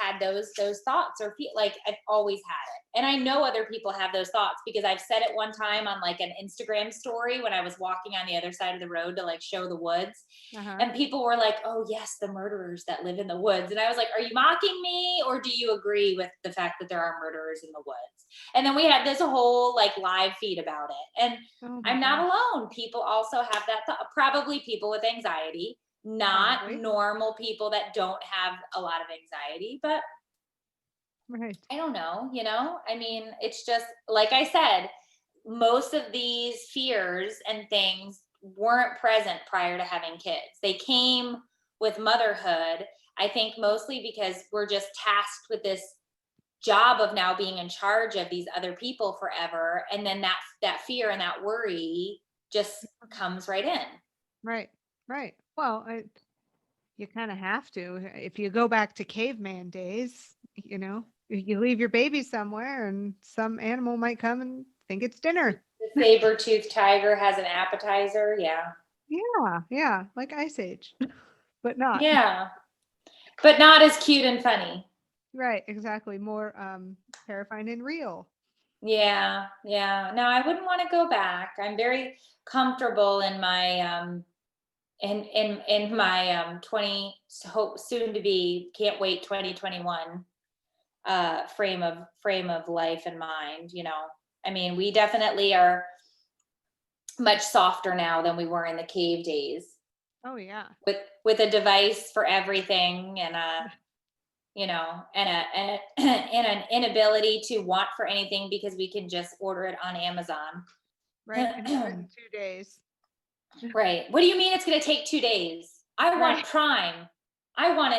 had those thoughts, or feel like I've always had it. And I know other people have those thoughts because I've said it one time on like an Instagram story when I was walking on the other side of the road to like show the woods. And people were like, oh yes, the murderers that live in the woods. And I was like, are you mocking me, or do you agree with the fact that there are murderers in the woods? And then we had this whole like live feed about it. And I'm not alone. People also have that thought, probably people with anxiety. Not normal people that don't have a lot of anxiety, but I don't know, I mean, it's just, like I said, most of these fears and things weren't present prior to having kids. They came with motherhood, I think mostly because we're just tasked with this job of now being in charge of these other people forever. And then that fear and that worry just comes right in. Right. Right. Well, you kind of have to. If you go back to caveman days, you leave your baby somewhere and some animal might come and think it's dinner. The saber-toothed tiger has an appetizer. Yeah. Yeah. Yeah. Like Ice Age, but not. Yeah. But not as cute and funny. Right. Exactly. More terrifying and real. Yeah. Yeah. No, I wouldn't want to go back. I'm very comfortable in my, in my 20 soon to be can't wait 2021 frame of life and mind. I mean, we definitely are much softer now than we were in the cave days, Oh yeah. with a device for everything, and and an inability to want for anything because we can just order it on Amazon. Right. And have it in 2 days. Right. What do you mean it's going to take 2 days? I want Right. Prime. I want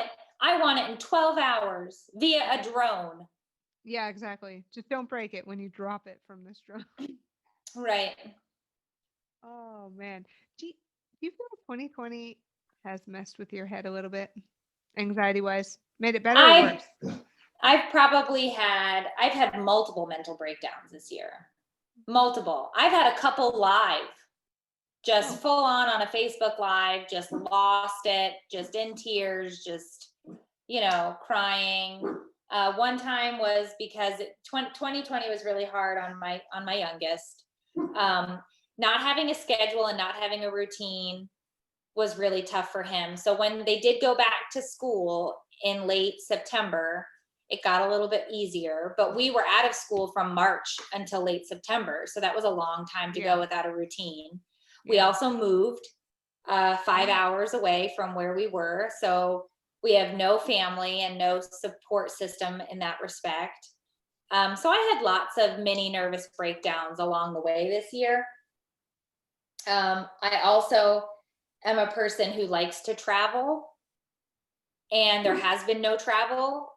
it in 12 hours via a drone. Yeah, exactly. Just don't break it when you drop it from this drone. Right. Oh man. Do you feel like 2020 has messed with your head a little bit, anxiety wise? Made it better or worse? I've had multiple mental breakdowns this year. Multiple. I've had a couple live, just full on a Facebook live, just lost it, just in tears, just, crying. One time was because 2020 was really hard on my youngest. Not having a schedule and not having a routine was really tough for him. So when they did go back to school in late September, it got a little bit easier, but we were out of school from March until late September. So that was a long time to go without a routine. We also moved 5 hours away from where we were. So we have no family and no support system in that respect. So I had lots of mini nervous breakdowns along the way this year. I also am a person who likes to travel, and there has been no travel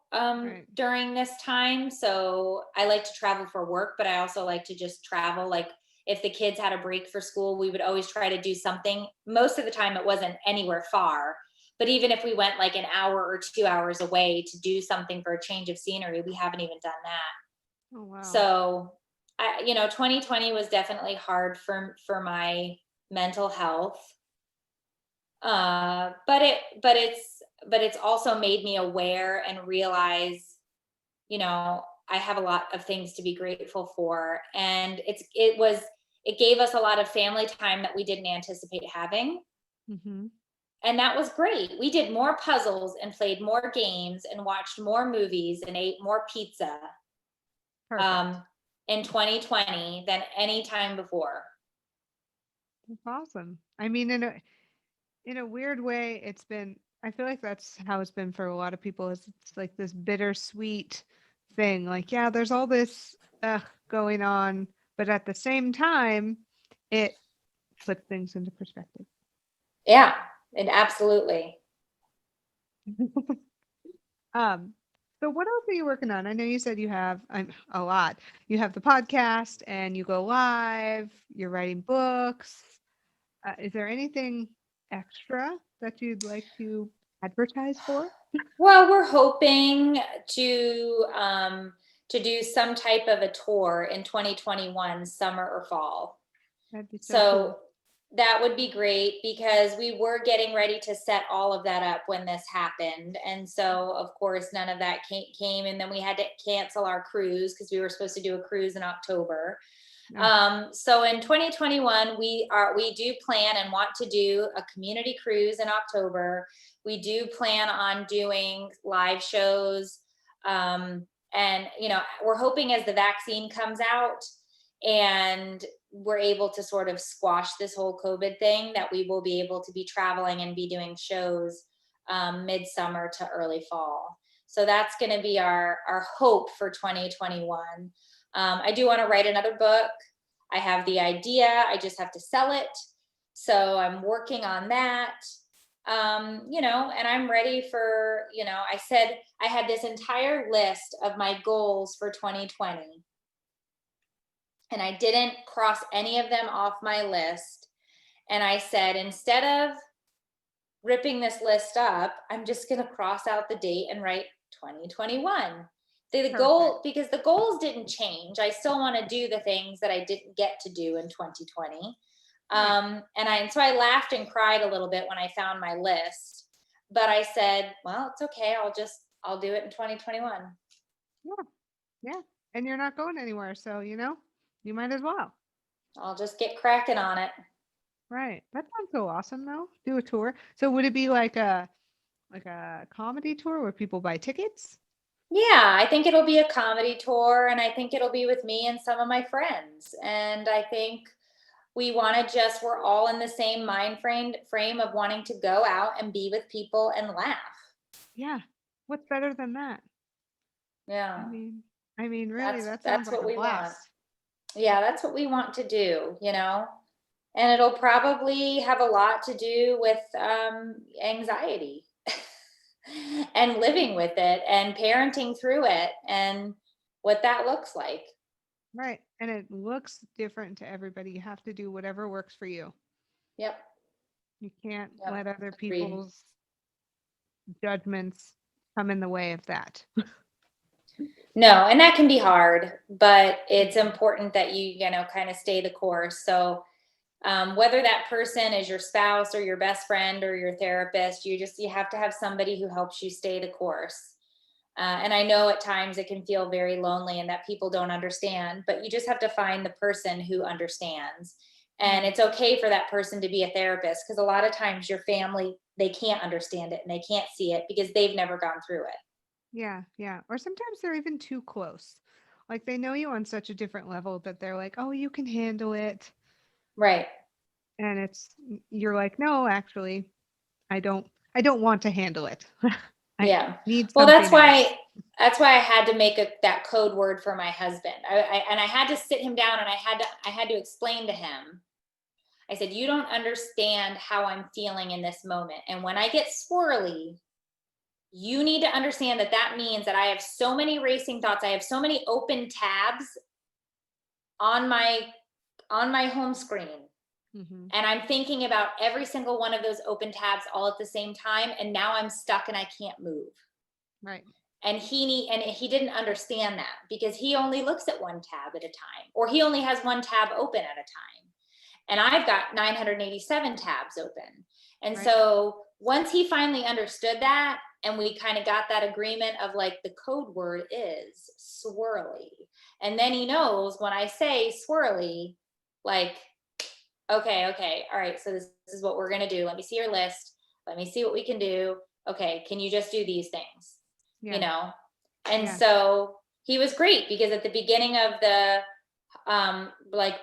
during this time. So I like to travel for work, but I also like to just travel. Like if the kids had a break for school, we would always try to do something. Most of the time it wasn't anywhere far, but even if we went like an hour or 2 hours away to do something for a change of scenery, we haven't even done that. Oh wow. So 2020 was definitely hard for my mental health. But it's also made me aware and realize, I have a lot of things to be grateful for. And it gave us a lot of family time that we didn't anticipate having. Mm-hmm. And that was great. We did more puzzles and played more games and watched more movies and ate more pizza in 2020 than any time before. That's awesome. I mean, in a weird way, I feel like that's how it's been for a lot of people. It's like this bittersweet thing. Like, yeah, there's all this going on, but at the same time, it puts things into perspective. Yeah, and absolutely. So what else are you working on? I know you said you have a lot. You have the podcast and you go live, you're writing books. Is there anything extra that you'd like to advertise for? Well, we're hoping to do some type of a tour in 2021, summer or fall. That'd be So cool. that would be great, because we were getting ready to set all of that up when this happened. And so, of course, none of that came. And then we had to cancel our cruise because we were supposed to do a cruise in October. So in 2021, we do plan and want to do a community cruise in October. We do plan on doing live shows. And, we're hoping as the vaccine comes out and we're able to sort of squash this whole COVID thing, that we will be able to be traveling and be doing shows midsummer to early fall. So that's going to be our hope for 2021. I do want to write another book. I have the idea. I just have to sell it. So I'm working on that. And I'm ready for, I said I had this entire list of my goals for 2020. And I didn't cross any of them off my list. And I said, instead of ripping this list up, I'm just going to cross out the date and write 2021. The goal, because the goals didn't change. I still want to do the things that I didn't get to do in 2020. So I laughed and cried a little bit when I found my list, but I said, well, it's okay. I'll do it in 2021. Yeah. And you're not going anywhere. So, you might as well. I'll just get cracking on it. Right. That sounds so awesome though. Do a tour. So would it be like a comedy tour where people buy tickets? Yeah, I think it'll be a comedy tour, and I think it'll be with me and some of my friends. And I think we're all in the same mind frame of wanting to go out and be with people and laugh. Yeah. What's better than that? Yeah. I mean, really, that sounds like a blast. Yeah, that's what we want to do, and it'll probably have a lot to do with anxiety and living with it and parenting through it and what that looks like. Right. And it looks different to everybody. You have to do whatever works for you. Yep. You can't let other people's judgments come in the way of that. No, and that can be hard, but it's important that you kind of stay the course. So whether that person is your spouse or your best friend or your therapist, you have to have somebody who helps you stay the course. And I know at times it can feel very lonely and that people don't understand, but you just have to find the person who understands. And it's okay for that person to be a therapist, because a lot of times your family, they can't understand it and they can't see it because they've never gone through it. Yeah. Yeah. Or sometimes they're even too close. Like they know you on such a different level that they're like, oh, you can handle it. Right. And you're like, no, actually, I don't want to handle it. Yeah. Need well, that's else. That's why I had to make that code word for my husband. I had to sit him down and I had to explain to him. I said, you don't understand how I'm feeling in this moment. And when I get swirly, you need to understand that means that I have so many racing thoughts. I have so many open tabs on my home screen. Mm-hmm. And I'm thinking about every single one of those open tabs all at the same time. And now I'm stuck and I can't move. Right. And he didn't understand that because he only looks at one tab at a time, or he only has one tab open at a time. And I've got 987 tabs open. And so once he finally understood that, and we kind of got that agreement of like the code word is swirly. And then he knows when I say swirly, like, okay, all right, so this is what we're going to do. Let me see your list. Let me see what we can do. Okay, can you just do these things? Yeah. And so he was great, because at the beginning of the,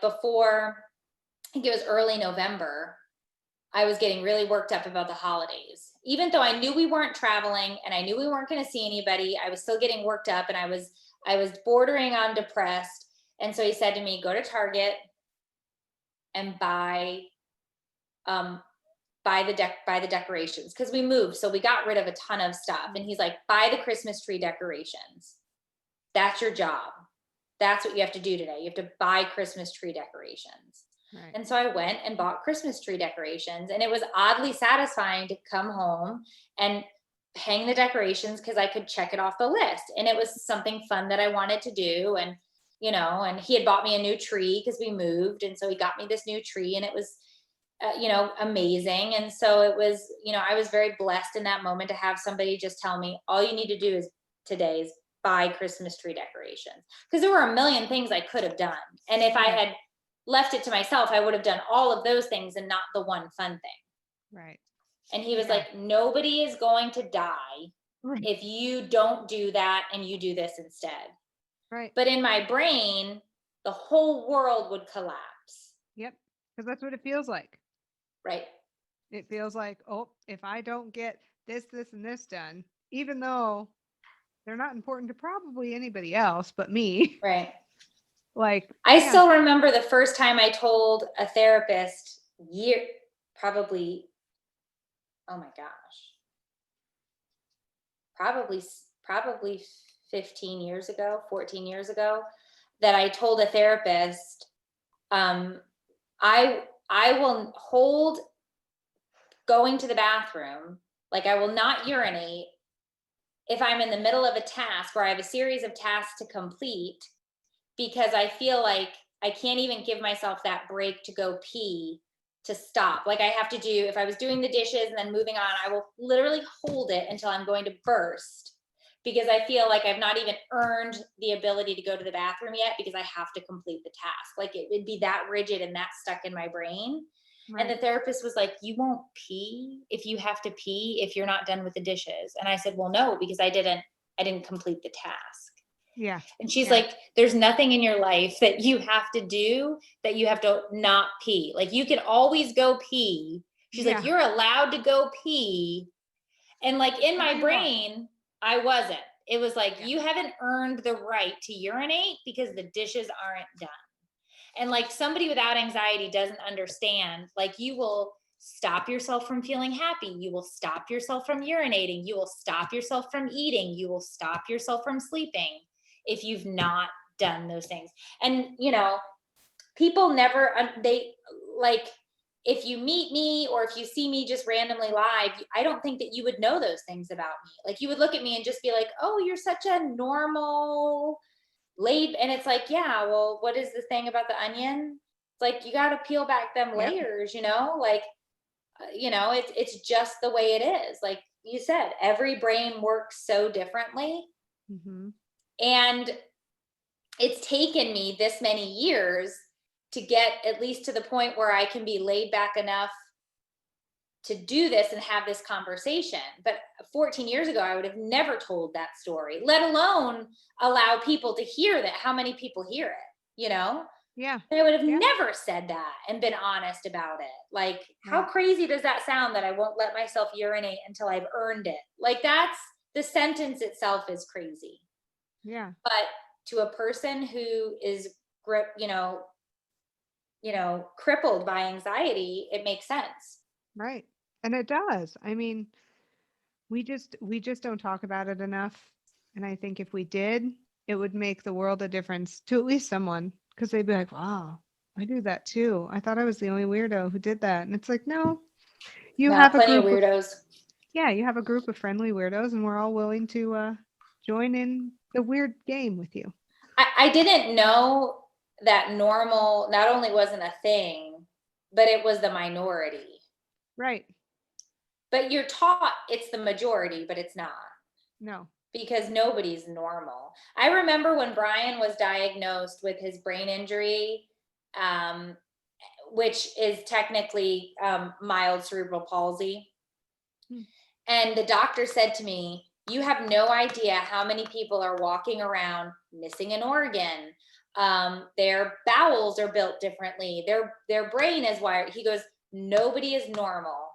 before, I think it was early November, I was getting really worked up about the holidays. Even though I knew we weren't traveling and I knew we weren't going to see anybody, I was still getting worked up, and I was bordering on depressed. And so he said to me, go to Target and buy the decorations, because we moved, so we got rid of a ton of stuff. And he's like, buy the Christmas tree decorations. That's your job. That's what you have to do today. You have to buy Christmas tree decorations. Right. And so I went and bought Christmas tree decorations, and it was oddly satisfying to come home and hang the decorations, because I could check it off the list, and it was something fun that I wanted to do. And and he had bought me a new tree because we moved, and so he got me this new tree, and it was amazing. And so it was, I was very blessed in that moment to have somebody just tell me, all you need to do today is buy Christmas tree decorations. Because there were a million things I could have done. And if I had left it to myself, I would have done all of those things and not the one fun thing. Right. And he was like, nobody is going to die if you don't do that and you do this instead. Right. But in my brain, the whole world would collapse. Yep. Because that's what it feels like. Right. It feels like, oh, if I don't get this, and this done, even though they're not important to probably anybody else but me. Right. Like, I still remember the first time I told a therapist, probably 15 years ago, 14 years ago, that I told a therapist, I I will hold going to the bathroom. Like I will not urinate if I'm in the middle of a task where I have a series of tasks to complete, because I feel like I can't even give myself that break to go pee to stop. Like I have to do, if I was doing the dishes and then moving on, I will literally hold it until I'm going to burst, because I feel like I've not even earned the ability to go to the bathroom yet, because I have to complete the task. Like it would be that rigid and that stuck in my brain. Right. And the therapist was like, you won't pee if you have to pee if you're not done with the dishes. And I said, well, no, because I didn't complete the task. Yeah. And she's Yeah. like, there's nothing in your life that you have to do that you have to not pee. Like you can always go pee. She's like, you're allowed to go pee. And like in my brain, I wasn't. It was like, you haven't earned the right to urinate because the dishes aren't done. And like somebody without anxiety doesn't understand, like you will stop yourself from feeling happy. You will stop yourself from urinating. You will stop yourself from eating. You will stop yourself from sleeping if you've not done those things. And, you know, people never, they like, if you meet me or if you see me just randomly live, I don't think that you would know those things about me. Like you would look at me and just be like, oh, you're such a normal laid, and it's like, yeah, well, what is the thing about the onion? It's like, you got to peel back them layers, you know, like, you know, it's just the way it is. Like you said, every brain works so differently. Mm-hmm. And it's taken me this many years to get at least to the point where I can be laid back enough to do this and have this conversation. But 14 years ago, I would have never told that story, let alone allow people to hear that. How many people hear it, you know? Yeah. I would have never said that and been honest about it. Like, how crazy does that sound that I won't let myself urinate until I've earned it? Like that's, the sentence itself is crazy. Yeah. But to a person who is, you know, crippled by anxiety, it makes sense. Right. And it does. I mean, we just don't talk about it enough. And I think if we did, it would make the world a difference to at least someone, because they'd be like, wow, I do that too. I thought I was the only weirdo who did that. And it's like, no, you have Plenty a of group weirdos. you have a group of friendly weirdos, and we're all willing to join in the weird game with you. I didn't know that normal not only wasn't a thing, but it was the minority. Right. But you're taught it's the majority, but it's not. No. Because nobody's normal. I remember when Brian was diagnosed with his brain injury, which is technically mild cerebral palsy. And the doctor said to me, you have no idea how many people are walking around missing an organ. Their bowels are built differently. Their brain is wired. He goes, nobody is normal.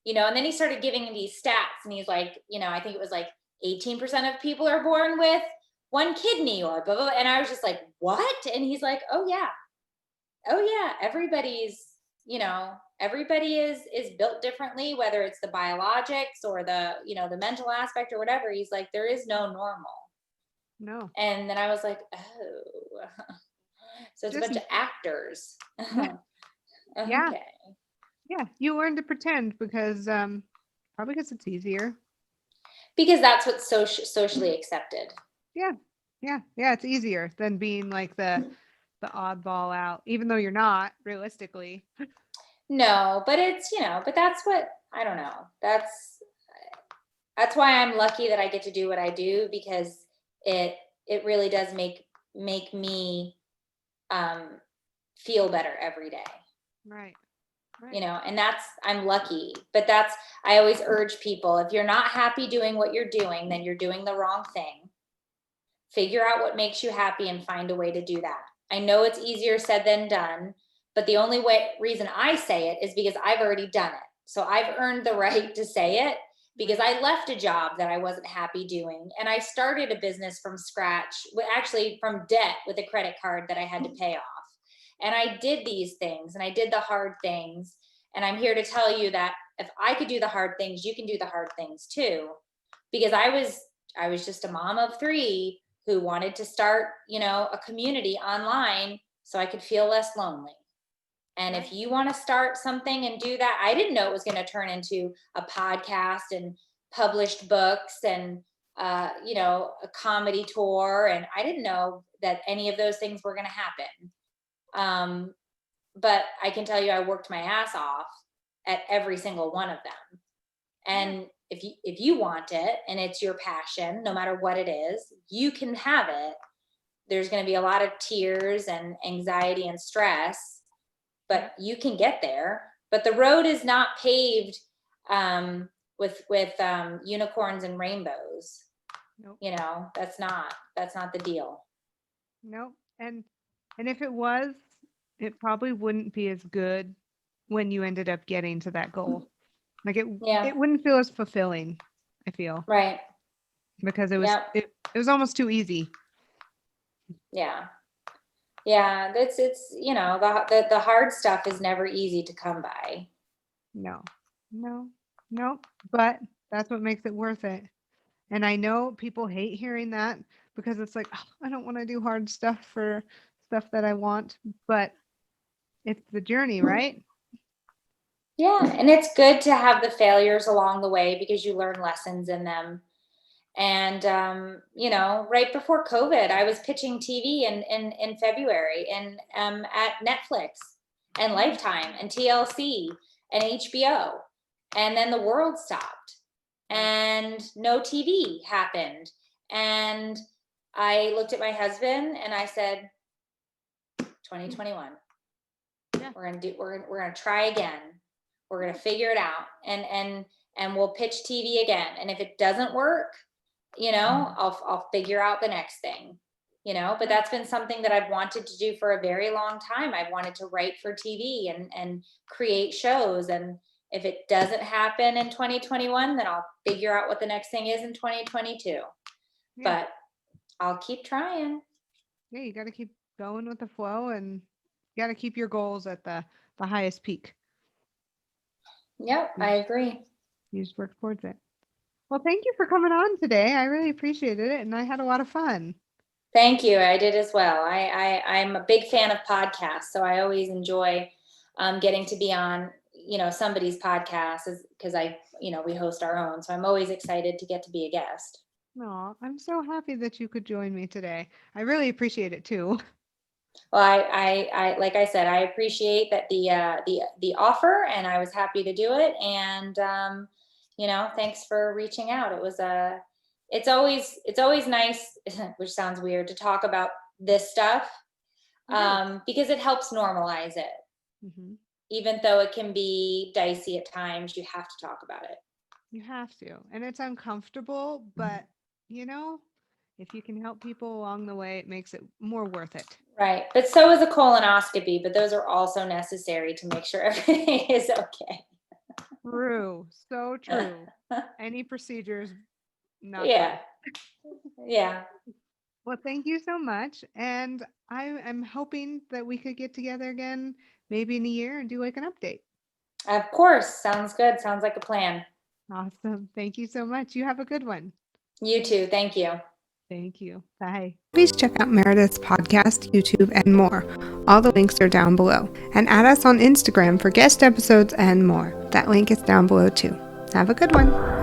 You know, and then he started giving me these stats, and he's like, you know, I think it was like 18% of people are born with one kidney or blah, blah, blah. And I was just like, what? And he's like, oh yeah, everybody's, you know, everybody is built differently, whether it's the biologics or the, you know, the mental aspect or whatever. He's like, there is no normal. No. And then I was like, oh, so it's just a bunch of actors. Yeah. Okay. Yeah, you learn to pretend because probably because it's easier. Because that's what's socially accepted. Yeah. It's easier than being like the oddball out, even though you're not realistically. No, but it's, you know, but that's what, I don't know. That's why I'm lucky that I get to do what I do, because it really does make me feel better every day. Right. You know, and I'm lucky, but I always urge people, if you're not happy doing what you're doing, then you're doing the wrong thing. Figure out what makes you happy and find a way to do that. I know it's easier said than done, but the only reason I say it is because I've already done it. So I've earned the right to say it, because I left a job that I wasn't happy doing. And I started a business from scratch, actually from debt with a credit card that I had to pay off. And I did these things, and I did the hard things. And I'm here to tell you that if I could do the hard things, you can do the hard things too. Because I was just a mom of 3 who wanted to start, you know, a community online so I could feel less lonely. And if you want to start something and do that, I didn't know it was going to turn into a podcast and published books and, a comedy tour. And I didn't know that any of those things were going to happen. But I can tell you, I worked my ass off at every single one of them. And if you want it and it's your passion, no matter what it is, you can have it. There's going to be a lot of tears and anxiety and stress, but you can get there. But the road is not paved with unicorns and rainbows. Nope. That's not the deal. Nope. And if it was, it probably wouldn't be as good when you ended up getting to that goal. Like it wouldn't feel as fulfilling, I feel. Right. Because it was it was almost too easy. Yeah. Yeah. It's the hard stuff is never easy to come by. No. But that's what makes it worth it. And I know people hate hearing that because it's like, oh, I don't want to do hard stuff for stuff that I want, but it's the journey, right? Yeah. And it's good to have the failures along the way because you learn lessons in them. And, right before COVID, I was pitching TV in February and at Netflix and Lifetime and TLC and HBO. And then the world stopped and no TV happened. And I looked at my husband and I said, 2021, we're going to try again. We're going to figure it out and we'll pitch TV again. And if it doesn't work, I'll figure out the next thing, but that's been something that I've wanted to do for a very long time. I've wanted to write for TV and create shows. And if it doesn't happen in 2021, then I'll figure out what the next thing is in 2022, but I'll keep trying. Yeah. You got to keep going with the flow and you got to keep your goals at the highest peak. Yep. I agree. You just work towards it. Well, thank you for coming on today. I really appreciated it, and I had a lot of fun. Thank you. I did as well. I'm a big fan of podcasts, so I always enjoy getting to be on, somebody's podcast because we host our own. So I'm always excited to get to be a guest. Oh, I'm so happy that you could join me today. I really appreciate it too. Well, I like I said, I appreciate that the offer, and I was happy to do it. And thanks for reaching out. It was it's always nice, which sounds weird, to talk about this stuff because it helps normalize it. Mm-hmm. Even though it can be dicey at times, you have to talk about it. You have to, and it's uncomfortable, but if you can help people along the way, it makes it more worth it. Right. But so is a colonoscopy, but those are also necessary to make sure everything is okay. True. So true. Any procedures, not good. Yeah. Well, thank you so much. And I'm hoping that we could get together again, maybe in a year, and do like an update. Of course. Sounds good. Sounds like a plan. Awesome. Thank you so much. You have a good one. You too. Thank you. Thank you. Bye. Please check out Meredith's podcast, YouTube, and more. All the links are down below. And add us on Instagram for guest episodes and more. That link is down below too. Have a good one.